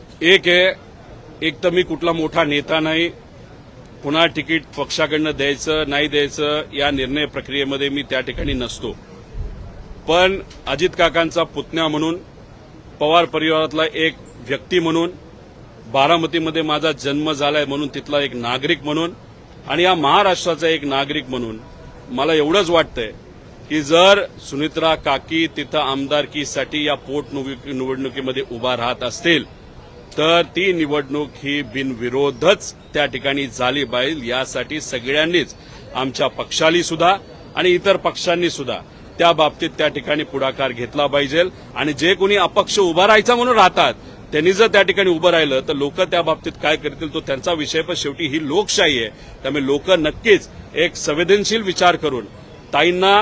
एक तर मी कुठला मोठा नेता नाही, पुन्हा तिकीट पक्षाकडनं द्यायचं नाही द्यायचं या निर्णय प्रक्रियेमध्ये मी त्या ठिकाणी नसतो. पण अजित काकांचा पुतण्या म्हणून, पवार परिवारातला एक व्यक्ती म्हणून, बारामतीमध्ये माझा जन्म झालाय म्हणून, तिथला एक नागरिक म्हणून आणि या महाराष्ट्राचा एक नागरिक म्हणून मला एवढंच वाटतंय की जर सुनेत्रा काकी तिथं आमदारकीसाठी या पोटनिवडणुकीमध्ये उभा राहत असतील तर ती निवडणूक ही बिनविरोधच त्या ठिकाणी झाली पाहिजे. यासाठी सगळ्यांनीच, आमच्या पक्षाली सुद्धा आणि इतर पक्षांनी सुद्धा त्या बाबतीत त्या ठिकाणी पुढाकार घेतला पाहिजे. आणि जे कोणी अपक्ष उभा राहायचा म्हणून राहतात त्यांनी जर त्या ठिकाणी उभं राहिलं तर लोक त्या बाबतीत काय करतील तो त्यांचा विषय. पण शेवटी ही लोकशाही आहे, त्यामुळे लोक नक्कीच एक संवेदनशील विचार करून ताईंना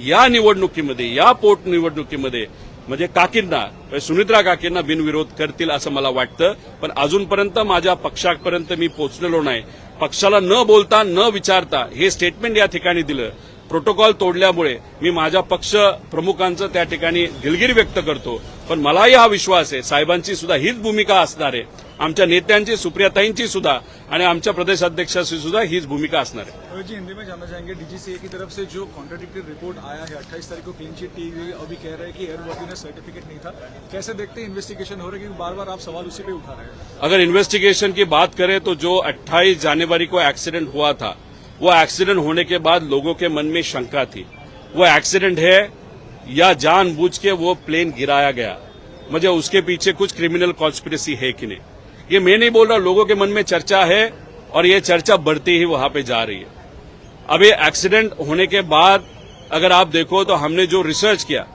या निवडणुकीमध्ये, या पोटनिवडणुकीमध्ये म्हणजे काकींना, सुनेत्रा काकींना बिनविरोध करतील असं मला वाटतं. पण अजूनपर्यंत माझ्या पक्षापर्यंत मी पोचलेलो नाही. पक्षाला न बोलता न विचारता हे स्टेटमेंट या ठिकाणी दिलं. प्रोटोकॉल तोडल्यामुळे मी माझ्या पक्ष प्रमुखांचं त्या ठिकाणी दिलगिरी व्यक्त करतो. पण मलाही हा विश्वास आहे साहेबांची सुद्धा हीच भूमिका असणार आहे, आमच्या नेत्यांची, सुप्रियाताईंची सुद्धा आणि आमच्या प्रदेश अध्यक्षाची सुद्धा हीच भूमिका असणार है. जी, हिंदी में जानना चाहेंगे, डीजीसीए की तरफ से जो कॉन्ट्राडिक्टरी रिपोर्ट आया है 28 तारीख को क्लीन चिट की गई, अभी कह रहे हैं कि एयरवर्दीनेस सर्टिफिकेट नहीं था. कैसे देखते हैं इन्वेस्टिगेशन हो रहा है क्योंकि बार बार आप सवाल उसी पे उठा रहे हैं? अगर इन्वेस्टिगेशन की बात करें तो जो 28 जनवरी को एक्सीडेंट हुआ था, वो एक्सीडेंट होने के बाद लोगों के मन में शंका थी वो एक्सीडेंट है या जानबूझ के वो प्लेन गिराया गया, मुझे उसके पीछे कुछ क्रिमिनल कॉन्स्पिरेसी है कि नहीं. ये मैं नहीं बोल रहा, लोगों के मन में चर्चा है और ये चर्चा बढ़ती ही वहां पे जा रही है. अब ये एक्सीडेंट होने के बाद अगर आप देखो तो हमने जो रिसर्च किया,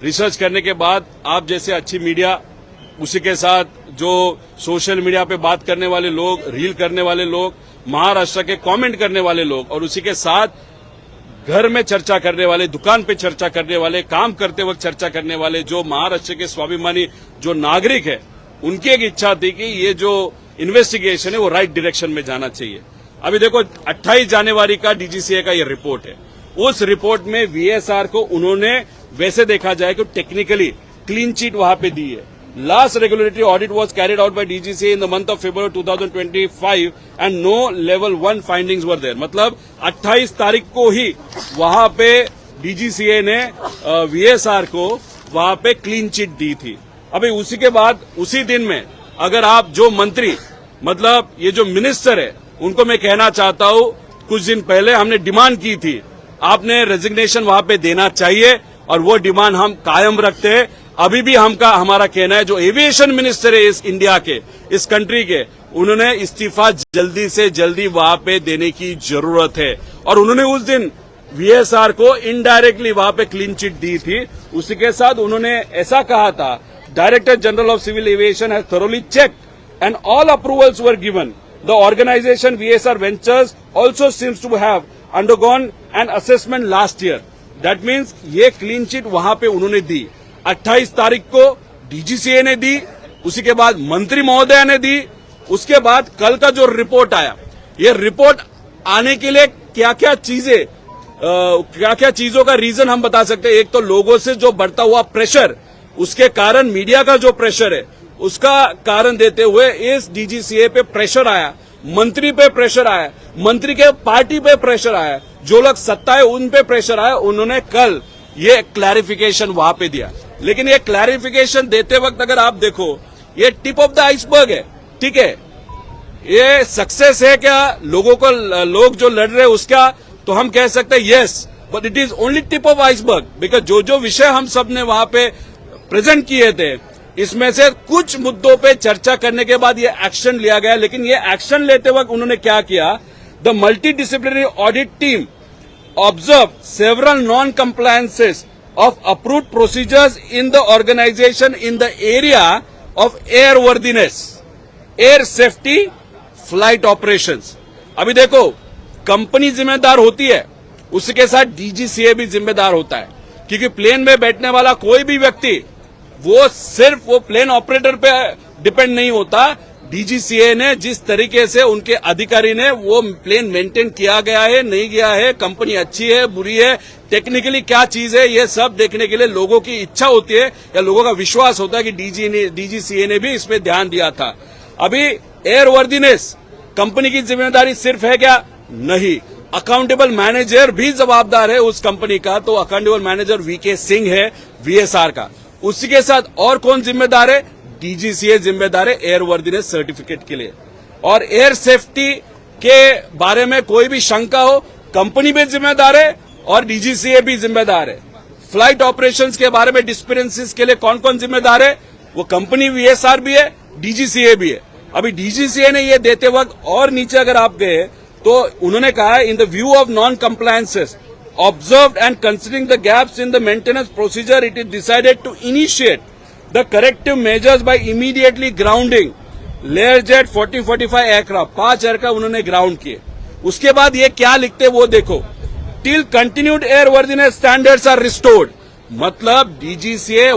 रिसर्च करने के बाद आप जैसे अच्छी मीडिया, उसी के साथ जो सोशल मीडिया पे बात करने वाले लोग, रील करने वाले लोग, महाराष्ट्र के कमेंट करने वाले लोग और उसी के साथ घर में चर्चा करने वाले, दुकान पे चर्चा करने वाले, काम करते वक्त चर्चा करने वाले जो महाराष्ट्र के स्वाभिमानी जो नागरिक है, उनकी एक इच्छा थी कि ये जो इन्वेस्टिगेशन है वो राइट डायरेक्शन में जाना चाहिए. अभी देखो 28 जनवरी का डीजीसीए का ये रिपोर्ट है. उस रिपोर्ट में वीएसआर को उन्होंने वैसे देखा जाए कि टेक्निकली क्लीन चिट वहां पे दी है. Last regulatory audit was carried out by DGCA in the month of February 2025 and no level 1 findings were there. मतलब 28 तारीख को ही वहां पे DGCA ने VSR को वहां पे क्लीन चिट दी थी. अभी उसी के बाद उसी दिन में अगर आप जो मंत्री, मतलब ये जो मिनिस्टर है, उनको मैं कहना चाहता हूं कुछ दिन पहले हमने डिमांड की थी, आपने रेजिग्नेशन वहां पे देना चाहिए और वो डिमांड हम कायम रखते हैं. अभी भी हमारा कहना है जो एविएशन मिनिस्टर है इस इंडिया के, इस कंट्री के, उन्होंने इस्तीफा जल्दी से जल्दी वहां पे देने की जरूरत है. और उन्होंने उस दिन वीएसआर को इनडायरेक्टली वहां पे क्लीन चिट दी थी. उसी के साथ उन्होंने ऐसा कहा था, director general of civil aviation has thoroughly checked and all approvals were given. The organisation VSR ventures also seems to have undergone an assessment last year. That means ये clean chit वहां पे उन्होंने दी. 28 तारीख को डीजीसीए ने दी, उसी के बाद मंत्री महोदया ने दी. उसके बाद कल का जो रिपोर्ट आया, ये रिपोर्ट आने के लिए क्या क्या चीजों का रीजन हम बता सकते हैं. एक तो लोगों से जो बढ़ता हुआ प्रेशर, उसके कारण मीडिया का जो प्रेशर है उसका कारण देते हुए इस डीजीसीए पे प्रेशर आया, मंत्री पे प्रेशर आया, मंत्री के पार्टी पे प्रेशर आया, जो लोग सत्ता है उन पे प्रेशर आया. उन्होंने कल ये क्लैरिफिकेशन वहां पे दिया. लेकिन ये क्लैरिफिकेशन देते वक्त अगर आप देखो, ये टिप ऑफ द आइसबर्ग है. ठीक है, ये सक्सेस है क्या लोगों को, लोग जो लड़ रहे हैं उसका, तो हम कह सकते हैं yes, but it is only tip of iceberg. Because जो जो विषय हम सब ने वहां पे प्रेजेंट किए थे इसमें से कुछ मुद्दों पे चर्चा करने के बाद ये एक्शन लिया गया, लेकिन ये एक्शन लेते वक्त उन्होंने क्या किया, the multi disciplinary audit team observed several non-compliances of approved procedures in the organization in the area of airworthiness, air safety, flight operations. अभी देखो, कंपनी जिम्मेदार होती है, उसके साथ डीजीसीए भी जिम्मेदार होता है, क्योंकि प्लेन में बैठने वाला कोई भी व्यक्ति वो सिर्फ वो प्लेन ऑपरेटर पे डिपेंड नहीं होता। डीजीसीए ने जिस तरीके से उनके अधिकारी ने वो प्लेन मेंटेन किया गया है, नहीं गया है, कंपनी अच्छी है, बुरी है, टेक्निकली क्या चीज है, ये सब देखने के लिए लोगों की इच्छा होती है या लोगों का विश्वास होता है कि डीजीसीए ने भी इसमें ध्यान दिया था। अभी एयरवर्दीनेस कंपनी की जिम्मेदारी सिर्फ है क्या? नहीं, अकाउंटेबल मैनेजर भी जवाबदार है उस कंपनी का, तो अकाउंटेबल मैनेजर वीके सिंह है वीएसआर का। उसी के साथ और कौन जिम्मेदार है? डीजीसीए जिम्मेदार है एयरवर्दीनेस सर्टिफिकेट के लिए। और एयर सेफ्टी के बारे में कोई भी शंका हो, कंपनी भी जिम्मेदार है और डीजीसीए भी जिम्मेदार है। फ्लाइट ऑपरेशंस के बारे में डिस्पेंसेस के लिए कौन कौन जिम्मेदार है? वो कंपनी वीएसआर भी है, डीजीसीए भी है। अभी डीजीसीए ने ये देते वक्त और नीचे अगर आप गए तो उन्होंने कहा है, in the view of non compliances observed and considering the gaps in the maintenance procedure, it is decided to initiate the corrective measures by immediately grounding Learjet 4045 aircraft, 5 aircraft उन्होंने ग्राउंड किए। उसके बाद ये क्या लिखते वो देखो, till continued airworthiness standards are restored, मतलब DGCA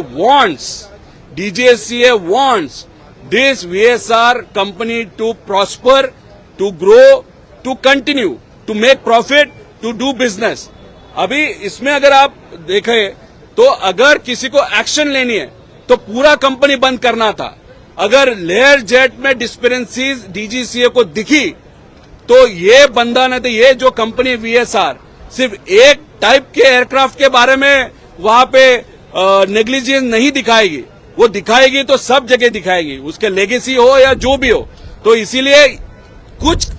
wants this VSR company to prosper, to grow, to continue, to make profit, to do business। अभी इसमें अगर आप देखें तो अगर किसी को एक्शन लेनी है तो पूरा कंपनी बंद करना था। अगर लेयर जेट में डिस्पेरेंसीज डीजीसीए को दिखी तो ये बंदा नहीं, तो ये जो कंपनी वीएसआर सिर्फ एक टाइप के एयरक्राफ्ट के बारे में वहां पे नेग्लिजेंस नहीं दिखाएगी, वो दिखाएगी तो सब जगह दिखाएगी, उसके लेगेसी हो या जो भी हो। तो इसीलिए कुछ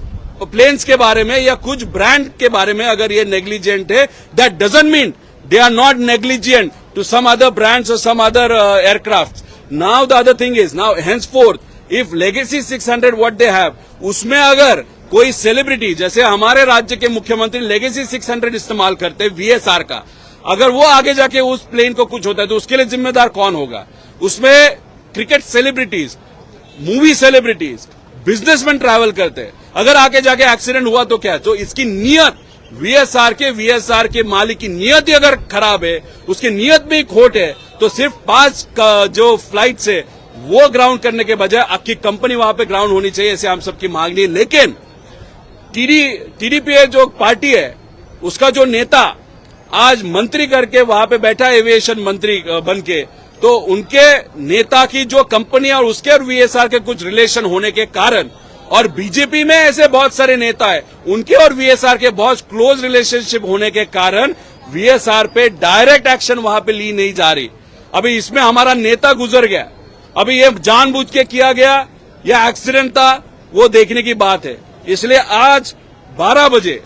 प्लेन्स के बारे में या कुछ ब्रांड के बारे में अगर ये नेग्लिजेंट है, that doesn't mean they are not negligent to some other brands और some other aircraft. Now the other thing is, now henceforth if legacy 600 what they have, उसमें अगर कोई सेलिब्रिटी, जैसे हमारे राज्य के मुख्यमंत्री लेगेसी 600 इस्तेमाल करते वीएसआर का, अगर वो आगे जाके उस प्लेन को कुछ होता है तो उसके लिए जिम्मेदार कौन होगा? उसमें cricket celebrities, movie celebrities, businessman travel करते हैं, अगर आगे जाके एक्सीडेंट हुआ तो क्या? तो इसकी नियत वीएसआर के मालिक की नियत ही अगर खराब है, उसकी नियत में ही खोट है, तो सिर्फ 5 जो फ्लाइट से वो ग्राउंड करने के बजाय आपकी कंपनी वहां पे ग्राउंड होनी चाहिए, ऐसे हम सबकी मांग है। लेकिन टीडीपी जो पार्टी है उसका जो नेता आज मंत्री करके वहां पे बैठा, एविएशन मंत्री बन के, तो उनके नेता की जो कंपनी और उसके और वीएसआर के कुछ रिलेशन होने के कारण, और बीजेपी में ऐसे बहुत सारे नेता है उनके और वीएसआर के बहुत क्लोज रिलेशनशिप होने के कारण वीएसआर पे डायरेक्ट एक्शन वहां पे ली नहीं जा रही। अभी इसमें हमारा नेता गुजर गया, अभी ये जानबूझ के किया गया या एक्सीडेंट था वो देखने की बात है। इसलिए आज 12 बजे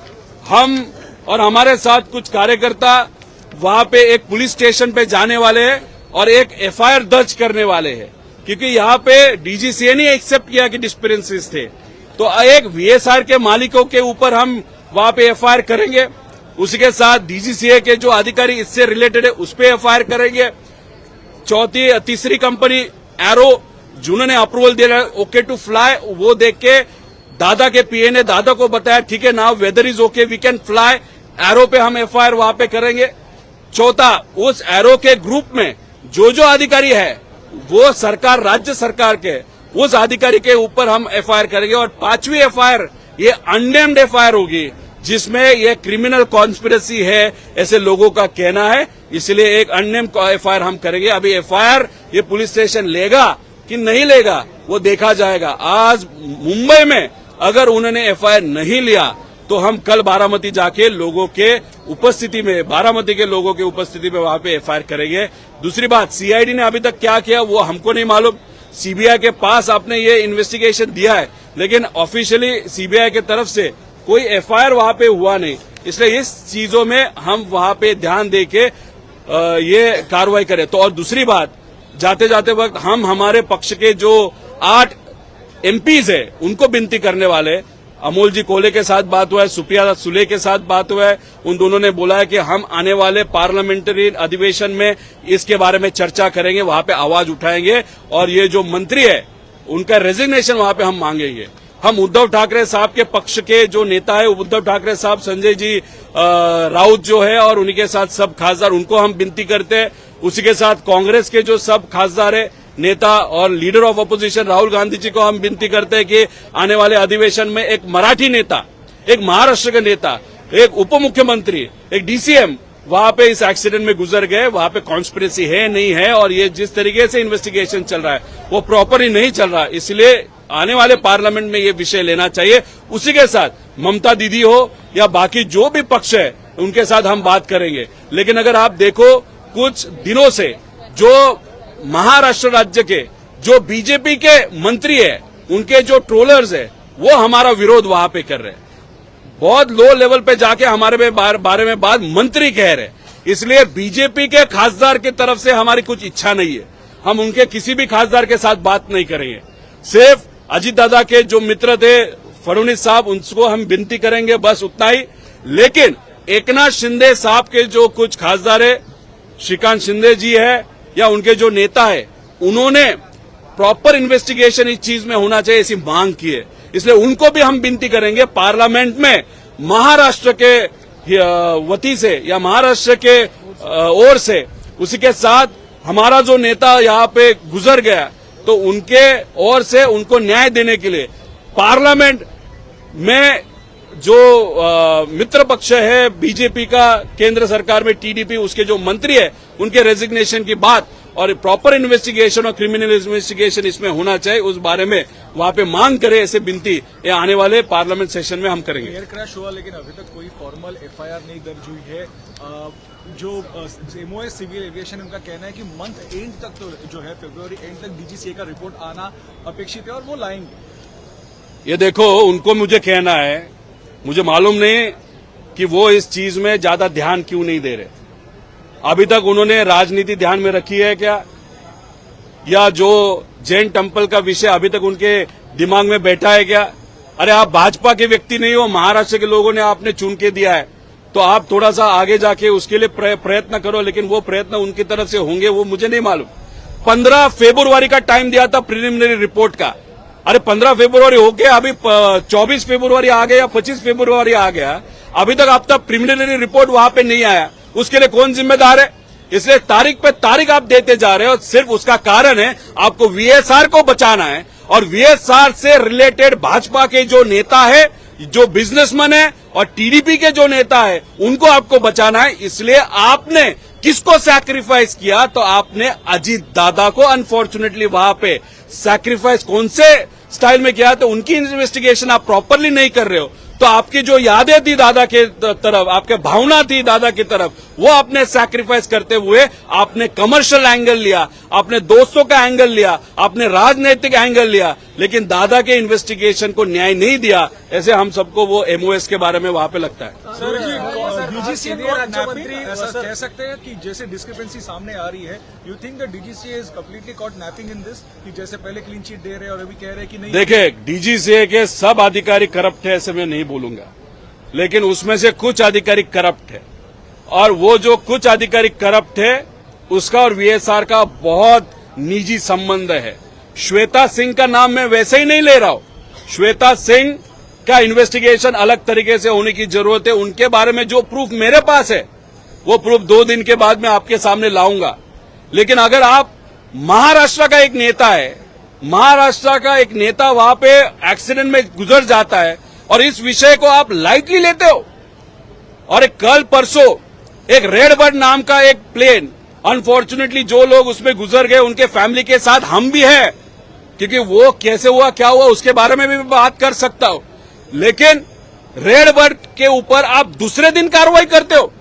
हम और हमारे साथ कुछ कार्यकर्ता वहां पे एक पुलिस स्टेशन पे जाने वाले हैं और एक एफआईआर दर्ज करने वाले हैं, क्योंकि यहाँ पे डीजीसीए ने एक्सेप्ट किया कि डिस्पेरेंसीज थे। तो एक वीएसआर के मालिकों के ऊपर हम वहां पे एफआईआर करेंगे, उसके साथ डीजीसीए के जो अधिकारी इससे रिलेटेड है उस पर एफआईआर करेंगे। तीसरी कंपनी एरो जिन्होंने अप्रूवल दिया ओके टू फ्लाई, वो देख के दादा के पीए ने दादा को बताया ठीक है now weather is okay we can fly, Aero पे हम एफआईआर वहां पे करेंगे। चौथा, उस एरो के ग्रुप में जो अधिकारी है वो सरकार, राज्य सरकार के उस अधिकारी के ऊपर हम एफआईआर करेंगे। और 5वीं एफआईआर ये अननेम्ड एफआईआर होगी, जिसमें ये क्रिमिनल कॉन्स्पिरेसी है ऐसे लोगों का कहना है, इसलिए एक अननेम्ड एफआईआर हम करेंगे। अभी एफआईआर ये पुलिस स्टेशन लेगा कि नहीं लेगा वो देखा जाएगा। आज मुंबई में अगर उन्होंने एफआईआर नहीं लिया तो हम कल बारामती जाके लोगों के उपस्थिति में, बारामती के लोगों के उपस्थिति में वहां पे एफआईआर करेंगे। दूसरी बात, सीआईडी ने अभी तक क्या किया वो हमको नहीं मालूम। सीबीआई के पास आपने ये इन्वेस्टिगेशन दिया है, लेकिन ऑफिशियली सीबीआई की तरफ से कोई एफआईआर वहां पे हुआ नहीं, इसलिए इस चीजों में हम वहां पे ध्यान देके ये कार्रवाई करें। तो और दूसरी बात, जाते जाते वक्त हम हमारे पक्ष के जो 8 एमपीज है उनको विनती करने वाले, अमोल जी कोले के साथ बात हुआ है, सुप्रिया सुले के साथ बात हुआ है, उन दोनों ने बोला है कि हम आने वाले पार्लियामेंट्री अधिवेशन में इसके बारे में चर्चा करेंगे, वहां पे आवाज उठाएंगे और ये जो मंत्री है उनका रेजिग्नेशन वहां पे हम मांगेंगे। हम उद्धव ठाकरे साहब के पक्ष के जो नेता है, उद्धव ठाकरे साहब, संजय जी राउत जो है और उन्हीं के साथ सब खासदार, उनको हम विनती करते हैं। उसी के साथ कांग्रेस के जो सब खासदार है, नेता और leader of opposition Rahul Gandhi ji को हम विनती करते हैं कि आने वाले अधिवेशन में एक मराठी नेता, एक महाराष्ट्र का नेता, एक उप मुख्यमंत्री, एक डीसीएम वहां पे इस एक्सीडेंट में गुजर गए, वहां पे कॉन्स्पिरेसी है नहीं है, और ये जिस तरीके से इन्वेस्टिगेशन चल रहा है वो प्रॉपर ही नहीं चल रहा है। इसलिए आने वाले पार्लियामेंट में ये विषय लेना चाहिए। उसी के साथ ममता दीदी हो या बाकी जो भी पक्ष है उनके साथ हम बात करेंगे। लेकिन अगर आप देखो कुछ दिनों से जो महाराष्ट्र राज्य के जो बीजेपी के मंत्री है, उनके जो ट्रोलर्स है, वो हमारा विरोध वहां पे कर रहे हैं। बहुत लो लेवल पे जाके हमारे बारे में बात मंत्री कह रहे हैं। इसलिए बीजेपी के खासदार की तरफ से हमारी कुछ इच्छा नहीं है, हम उनके किसी भी खासदार के साथ बात नहीं करेंगे। सिर्फ अजीत दादा के जो मित्र थे फडणवीस साहब, उनको हम विनती करेंगे, बस उतना ही। लेकिन एकनाथ शिंदे साहब के जो कुछ खासदार है, श्रीकांत शिंदे जी है या उनके जो नेता है, उन्होंने प्रॉपर इन्वेस्टिगेशन इस चीज में होना चाहिए ऐसी मांग की है। इसलिए उनको भी हम विनती करेंगे पार्लियामेंट में महाराष्ट्र के वती से या महाराष्ट्र के ओर से। उसी के साथ हमारा जो नेता यहाँ पे गुजर गया, तो उनके ओर से उनको न्याय देने के लिए पार्लियामेंट में जो मित्र पक्ष है बीजेपी का, केंद्र सरकार में टीडीपी, उसके जो मंत्री है उनके रेजिग्नेशन की बात और प्रॉपर इन्वेस्टिगेशन और क्रिमिनल इन्वेस्टिगेशन इसमें होना चाहिए, उस बारे में वहां पे मांग करे, ऐसे विनती ये आने वाले पार्लियामेंट सेशन में हम करेंगे। एयर क्रैश हुआ लेकिन अभी तक कोई फॉर्मल एफआईआर नहीं दर्ज हुई है। जो एमओएस सिविल एविएशन, उनका कहना है कि मंथ एंड तक, तो जो है फरवरी एंड तक डीजीसीए का रिपोर्ट आना अपेक्षित है और वो लाएंगे। ये देखो, उनको मुझे कहना है, मुझे मालूम नहीं कि वो इस चीज में ज्यादा ध्यान क्यों नहीं दे रहे। अभी तक उन्होंने राजनीति ध्यान में रखी है क्या, या जो जैन टेम्पल का विषय अभी तक उनके दिमाग में बैठा है क्या? अरे आप भाजपा के व्यक्ति नहीं हो, महाराष्ट्र के लोगों ने आपने चुन के दिया है, तो आप थोड़ा सा आगे जाके उसके लिए प्रयत्न करो। लेकिन वो प्रयत्न उनकी तरफ से होंगे वो मुझे नहीं मालूम। 15 फरवरी का टाइम दिया था प्रिलिमिनरी रिपोर्ट का। अरे 15 फरवरी हो गया, अभी 24 फरवरी आ गया या 25 फरवरी आ गया, अभी तक अब तक प्रिलिमिनरी रिपोर्ट वहां पे नहीं आया। उसके लिए कौन जिम्मेदार है? इसलिए तारीख पे तारीख आप देते जा रहे हो। सिर्फ उसका कारण है आपको वीएसआर को बचाना है, और वीएसआर से रिलेटेड भाजपा के जो नेता है, जो बिजनेसमैन है, और टीडीपी के जो नेता है, उनको आपको बचाना है। इसलिए आपने किसको सैक्रिफाइस किया? तो आपने अजीत दादा को अनफॉर्चुनेटली वहां पे सैक्रिफाइस कौन से स्टाइल में किया? तो उनकी इन्वेस्टिगेशन आप प्रॉपरली नहीं कर रहे हो। तो आपकी जो यादें थी दादा के तरफ, आपके भावना थी दादा की तरफ, वो आपने सैक्रिफाइस करते हुए आपने कमर्शियल एंगल लिया, आपने दोस्तों का एंगल लिया, आपने राजनीतिक एंगल लिया, लेकिन दादा के इन्वेस्टिगेशन को न्याय नहीं दिया। ऐसे हम सबको वो एमओएस के बारे में वहां पे लगता है। डीजीसीए को राज्यमंत्री ऐसा कह सकते हैं कि जैसे डिस्क्रिपेंसी सामने आ रही है, you think the DGCA is completely caught napping in this, कि जैसे पहले क्लीन चिट दे रहे और अभी कह रहे कि नहीं? देखिए, डीजीसीए के सब अधिकारी करप्ट है ऐसे मैं नहीं बोलूंगा, लेकिन उसमें से कुछ अधिकारी करप्ट है, और वो जो कुछ अधिकारी करप्ट है उसका और वीएसआर का बहुत निजी संबंध है। श्वेता सिंह का नाम मैं वैसे ही नहीं ले रहा हूं। श्वेता सिंह का इन्वेस्टिगेशन अलग तरीके से होने की जरूरत है। उनके बारे में जो प्रूफ मेरे पास है, वो प्रूफ 2 दिन के बाद मैं आपके सामने लाऊंगा। लेकिन अगर आप महाराष्ट्र का एक नेता है, महाराष्ट्र का एक नेता वहां पे एक्सीडेंट में गुजर जाता है और इस विषय को आप लाइटली लेते हो, और एक कल परसों एक रेड बर्ड नाम का एक प्लेन, अनफॉर्चुनेटली जो लोग उसमें गुजर गए उनके फैमिली के साथ हम भी हैं, क्योंकि वो कैसे हुआ क्या हुआ उसके बारे में भी बात कर सकता हूं। लेकिन रेड बर्ड के ऊपर आप दूसरे दिन कार्रवाई करते हो,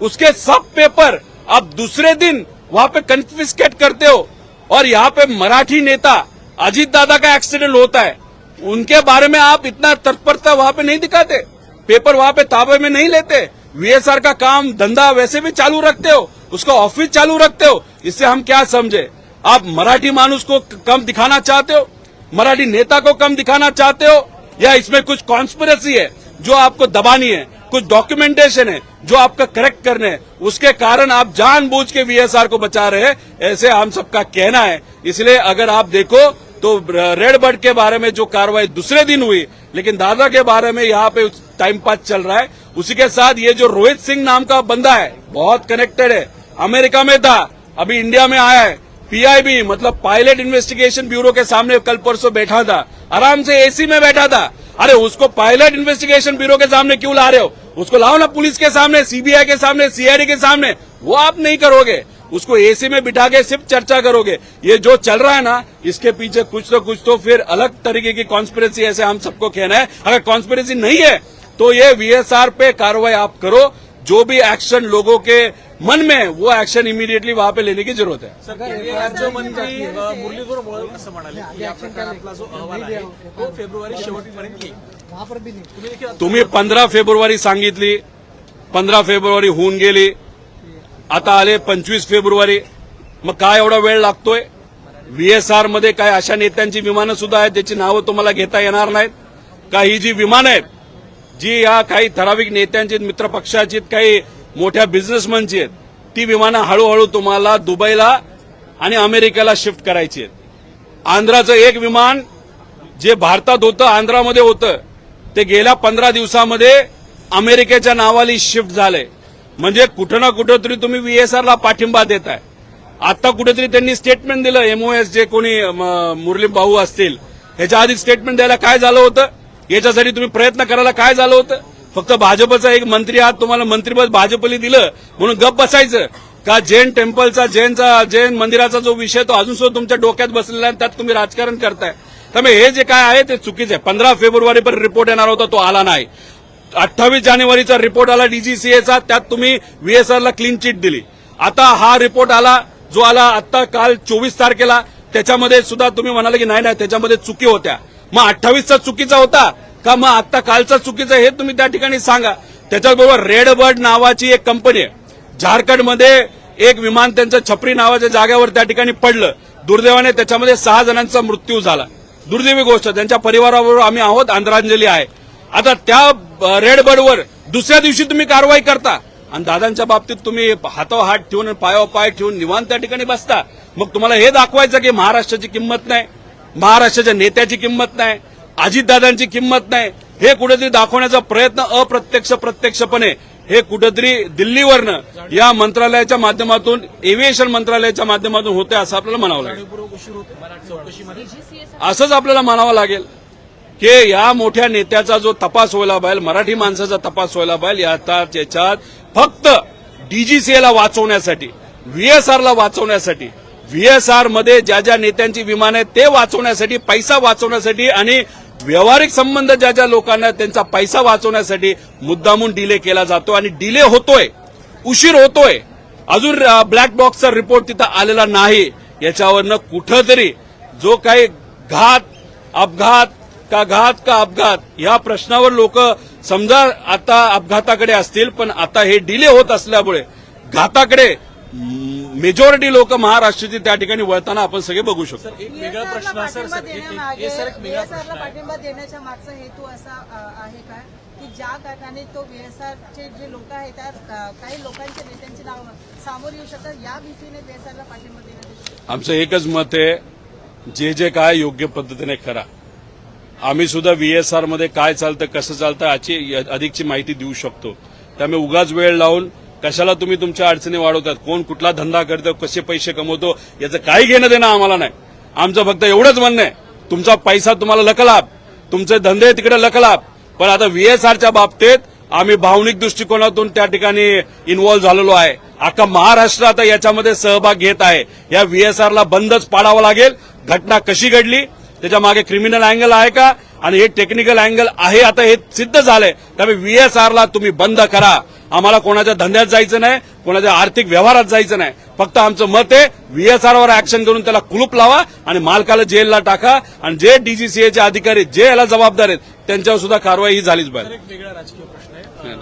उसके सब पेपर आप दूसरे दिन वहां पे कन्फिस्केट करते हो, और यहाँ पे मराठी नेता अजीत दादा का एक्सीडेंट होता है, उनके बारे में आप इतना तत्परता वहां पे नहीं दिखाते, पेपर वहां पे ताबे में नहीं लेते। वीएसआर का काम धंधा वैसे भी चालू रखते हो, उसका ऑफिस चालू रखते हो। इससे हम क्या समझे? आप मराठी मानुस को कम दिखाना चाहते हो, मराठी नेता को कम दिखाना चाहते हो, या इसमें कुछ कॉन्स्पिरेसी है जो आपको दबानी है, कुछ डॉक्यूमेंटेशन है जो आपका करेक्ट करने हैं, उसके कारण आप जानबूझ के वीएसआर को बचा रहे हैं, ऐसे हम सबका कहना है। इसलिए अगर आप देखो तो रेड बर्ड के बारे में जो कार्रवाई दूसरे दिन हुई, लेकिन दादा के बारे में यहाँ पे टाइम पास चल रहा है। उसी के साथ ये जो रोहित सिंह नाम का बंदा है बहुत कनेक्टेड है, अमेरिका में था, अभी इंडिया में आया है, पीआईबी मतलब पायलट इन्वेस्टिगेशन ब्यूरो के सामने कल परसों बैठा था, आराम से एसी में बैठा था। अरे उसको पायलट इन्वेस्टिगेशन ब्यूरो के सामने क्यों ला रहे हो? उसको लाओ ना पुलिस के सामने, सीबीआई के सामने, सीआईडी के सामने। वो आप नहीं करोगे, उसको एसी में बिठा के सिर्फ चर्चा करोगे। ये जो चल रहा है ना, इसके पीछे कुछ तो फिर अलग तरीके की कॉन्स्पिरेसी, ऐसे हम सबको कहना है। अगर कॉन्स्पिरेसी नहीं है तो ये वीएसआर पे कार्रवाई आप करो, जो भी एक्शन लोगों के मन में है वो एक्शन इमिडिएटली वहां पे लेने की जरूरत है। सर, राज्यमंत्री मुरलीधर मोहोळ असं म्हणाले की या प्रकरणातला जो अहवाल आहे तो फेब्रुवारी शेवटपर्यंत येईल. तुम्ही 15 फेब्रुवारी सांगितली, 15 फेब्रुवारी होऊन गेली, आता आले 25 फेब्रुवारी, मग काय एवढा वेळ लागतोय? वीएसआर मध्ये काय अशा नेत्यांची विमानं सुद्धा आहेत ज्याची नावं तुम्हाला घेता येणार नाहीत का? ही जी विमानं आहेत, जी या काही ठराविक नेत्यांची, मित्रपक्षाची, काही मोठ्या बिझनेसमॅनची आहेत, ती विमानं हळूहळू तुम्हाला दुबईला आणि अमेरिकेला शिफ्ट करायची आहेत. आंध्राचं एक विमान जे भारतात होतं, आंध्रामध्ये होतं, ते गेल्या 15 दिवसामध्ये अमेरिकेच्या नावाली शिफ्ट झालंय. म्हणजे कुठं ना कुठं तरी तुम्ही वीएसआरला पाठिंबा देताय. आता कुठेतरी त्यांनी स्टेटमेंट दिलं, एमओएस जे कोणी मुरली भाऊ असतील, ह्याच्या आधी स्टेटमेंट द्यायला काय झालं होतं? याच्यासाठी तुम्ही प्रयत्न करायला काय झालं होतं? फक्त भाजपचा एक मंत्री आहात, तुम्हाला मंत्रीपद भाजपने दिलं म्हणून गप्प बसायचं का? जैन टेम्पलचा, जैन मंदिराचा जो विषय तो अजून सुद्धा तुमच्या डोक्यात बसलेला आहे, त्यात तुम्ही राजकारण करताय. त्यामुळे हे जे काय आहे ते चुकीचं आहे. 15 फेब्रुवारीपर्यंत रिपोर्ट येणार होता, तो आला नाही. 28 जानेवारीचा रिपोर्ट आला डीजीसीएचा, त्यात तुम्ही वीएसआरला क्लीन चिट दिली. आता हा रिपोर्ट आला, जो आला आता काल 24 तारखेला, त्याच्यामध्ये सुद्धा तुम्ही म्हणाले की नाही त्याच्यामध्ये चुकी होत्या. मग 28चा चुकीचा होता का मग आता कालचा चुकीचा, हे तुम्ही त्या ठिकाणी सांगा. त्याच्याबरोबर रेड बर्ड नावाची एक कंपनी आहे, झारखंडमध्ये एक विमान त्यांचं छपरी नावाच्या जागेवर त्या ठिकाणी पडलं. दुर्दैवाने त्याच्यामध्ये 6 जणांचा मृत्यू झाला. दुर्दैवी गोष्ट. त्यांच्या परिवाराबरोबर आम्ही आहोत, आदरांजली आहे. आता त्या रेड बर्डवर दुसऱ्या दिवशी तुम्ही कारवाई करता आणि दादांच्या बाबतीत तुम्ही हातावर हात ठेवून, पायावर पाय ठेवून निवांत त्या ठिकाणी बसता. मग तुम्हाला हे दाखवायचं की महाराष्ट्राची किंमत नाही, महाराष्ट्राच्या नेत्याची किंमत नाही, अजितदादांची किंमत नाही, हे कुठेतरी दाखवण्याचा प्रयत्न अप्रत्यक्ष प्रत्यक्षपणे हे कुठेतरी दिल्लीवरनं या मंत्रालयाच्या माध्यमातून, एव्हिएशन मंत्रालयाच्या माध्यमातून होते असं आपल्याला म्हणावं लागेल. असंच आपल्याला म्हणावं लागेल की या मोठ्या नेत्याचा जो तपास व्हायला पाहिजे, मराठी माणसाचा तपास व्हायला पाहिजे, याच्यात फक्त डीजीसीएला वाचवण्यासाठी, वीएसआरला वाचवण्यासाठी, वीएसआर मध्ये ज्या ज्या नेत्यांची विमानं आहेत ते वाचवण्यासाठी, पैसा वाचवण्यासाठी आणि व्यावहारिक संबंध ज्या ज्या लोकांना त्यांचा पैसा वाचवण्यासाठी मुद्दामून डिले केला जातो आणि डिले होतोय, उशीर होतोय. अजून ब्लॅक बॉक्सचा रिपोर्ट तिथं आलेला नाही. याच्यावरनं कुठंतरी जो काही घात का अपघात या प्रश्नावर लोक समजा आता अपघाताकडे असतील, पण आता हे डिले होत असल्यामुळे घाताकडे मेजॉरिटी लोक महाराष्ट्राची त्या ठिकाणी वळताना आपण सगळे बघू शकतो. एक वेगळा प्रश्न सर, वीएसआरला पाठिंबा देण्याच्या मागचा हेतू असा आहे का की ज्या कारणाने तो वीएसआरचे जे लोक आहेत त्या काही लोकांच्या नेत्यांची नावं समोर येऊ शकतात, या भीतीने वीएसआरला पाठिंबा देण्यात. आमचं एकच मत आहे, जे काय योग्य पद्धतीने करा. आम्ही सुद्धा वीएसआर मध्ये काय चालतं, कसं चालतं याची अधिकची माहिती देऊ शकतो. त्यामुळे उगाच वेळ लावून कशाला तुम्ही तुमच्या अडचणी वाढवतात, कोण कुठला धंदा करतो, कसे पैसे कमवतो, याचं काही घेणं देणं आम्हाला नाही. आमचं फक्त एवढंच म्हणणं आहे, तुमचा पैसा तुम्हाला लकलाभ, तुमचे धंदे तिकडे लकलाभ. पण आता वीएसआरच्या बाबतीत आम्ही भावनिक दृष्टिकोनातून त्या ठिकाणी इन्व्हॉल्व्ह झालेलो आहे. अख्खा महाराष्ट्र आता याच्यामध्ये सहभाग घेत आहे. या वीएसआरला बंदच पाडावं लागेल. घटना कशी घडली, त्याच्या मागे क्रिमिनल अँगल आहे का, आणि हे टेक्निकल अँगल आहे, आता हे सिद्ध झालंय. त्यामुळे वीएसआरला तुम्ही बंद करा. आम्हाला कोणाच्या धंद्यात जायचं नाही, कोणाच्या आर्थिक व्यवहारात जायचं नाही. फक्त आमचं मत आहे, वीएसआरवर ऍक्शन करून त्याला कुलूप लावा आणि मालकाला जेलला टाका, आणि जे डीजीसीएचे अधिकारी जे याला जबाबदार आहेत त्यांच्यावर सुद्धा कारवाई ही झालीच पाहिजे. एक वेगळा राजकीय प्रश्न आहे.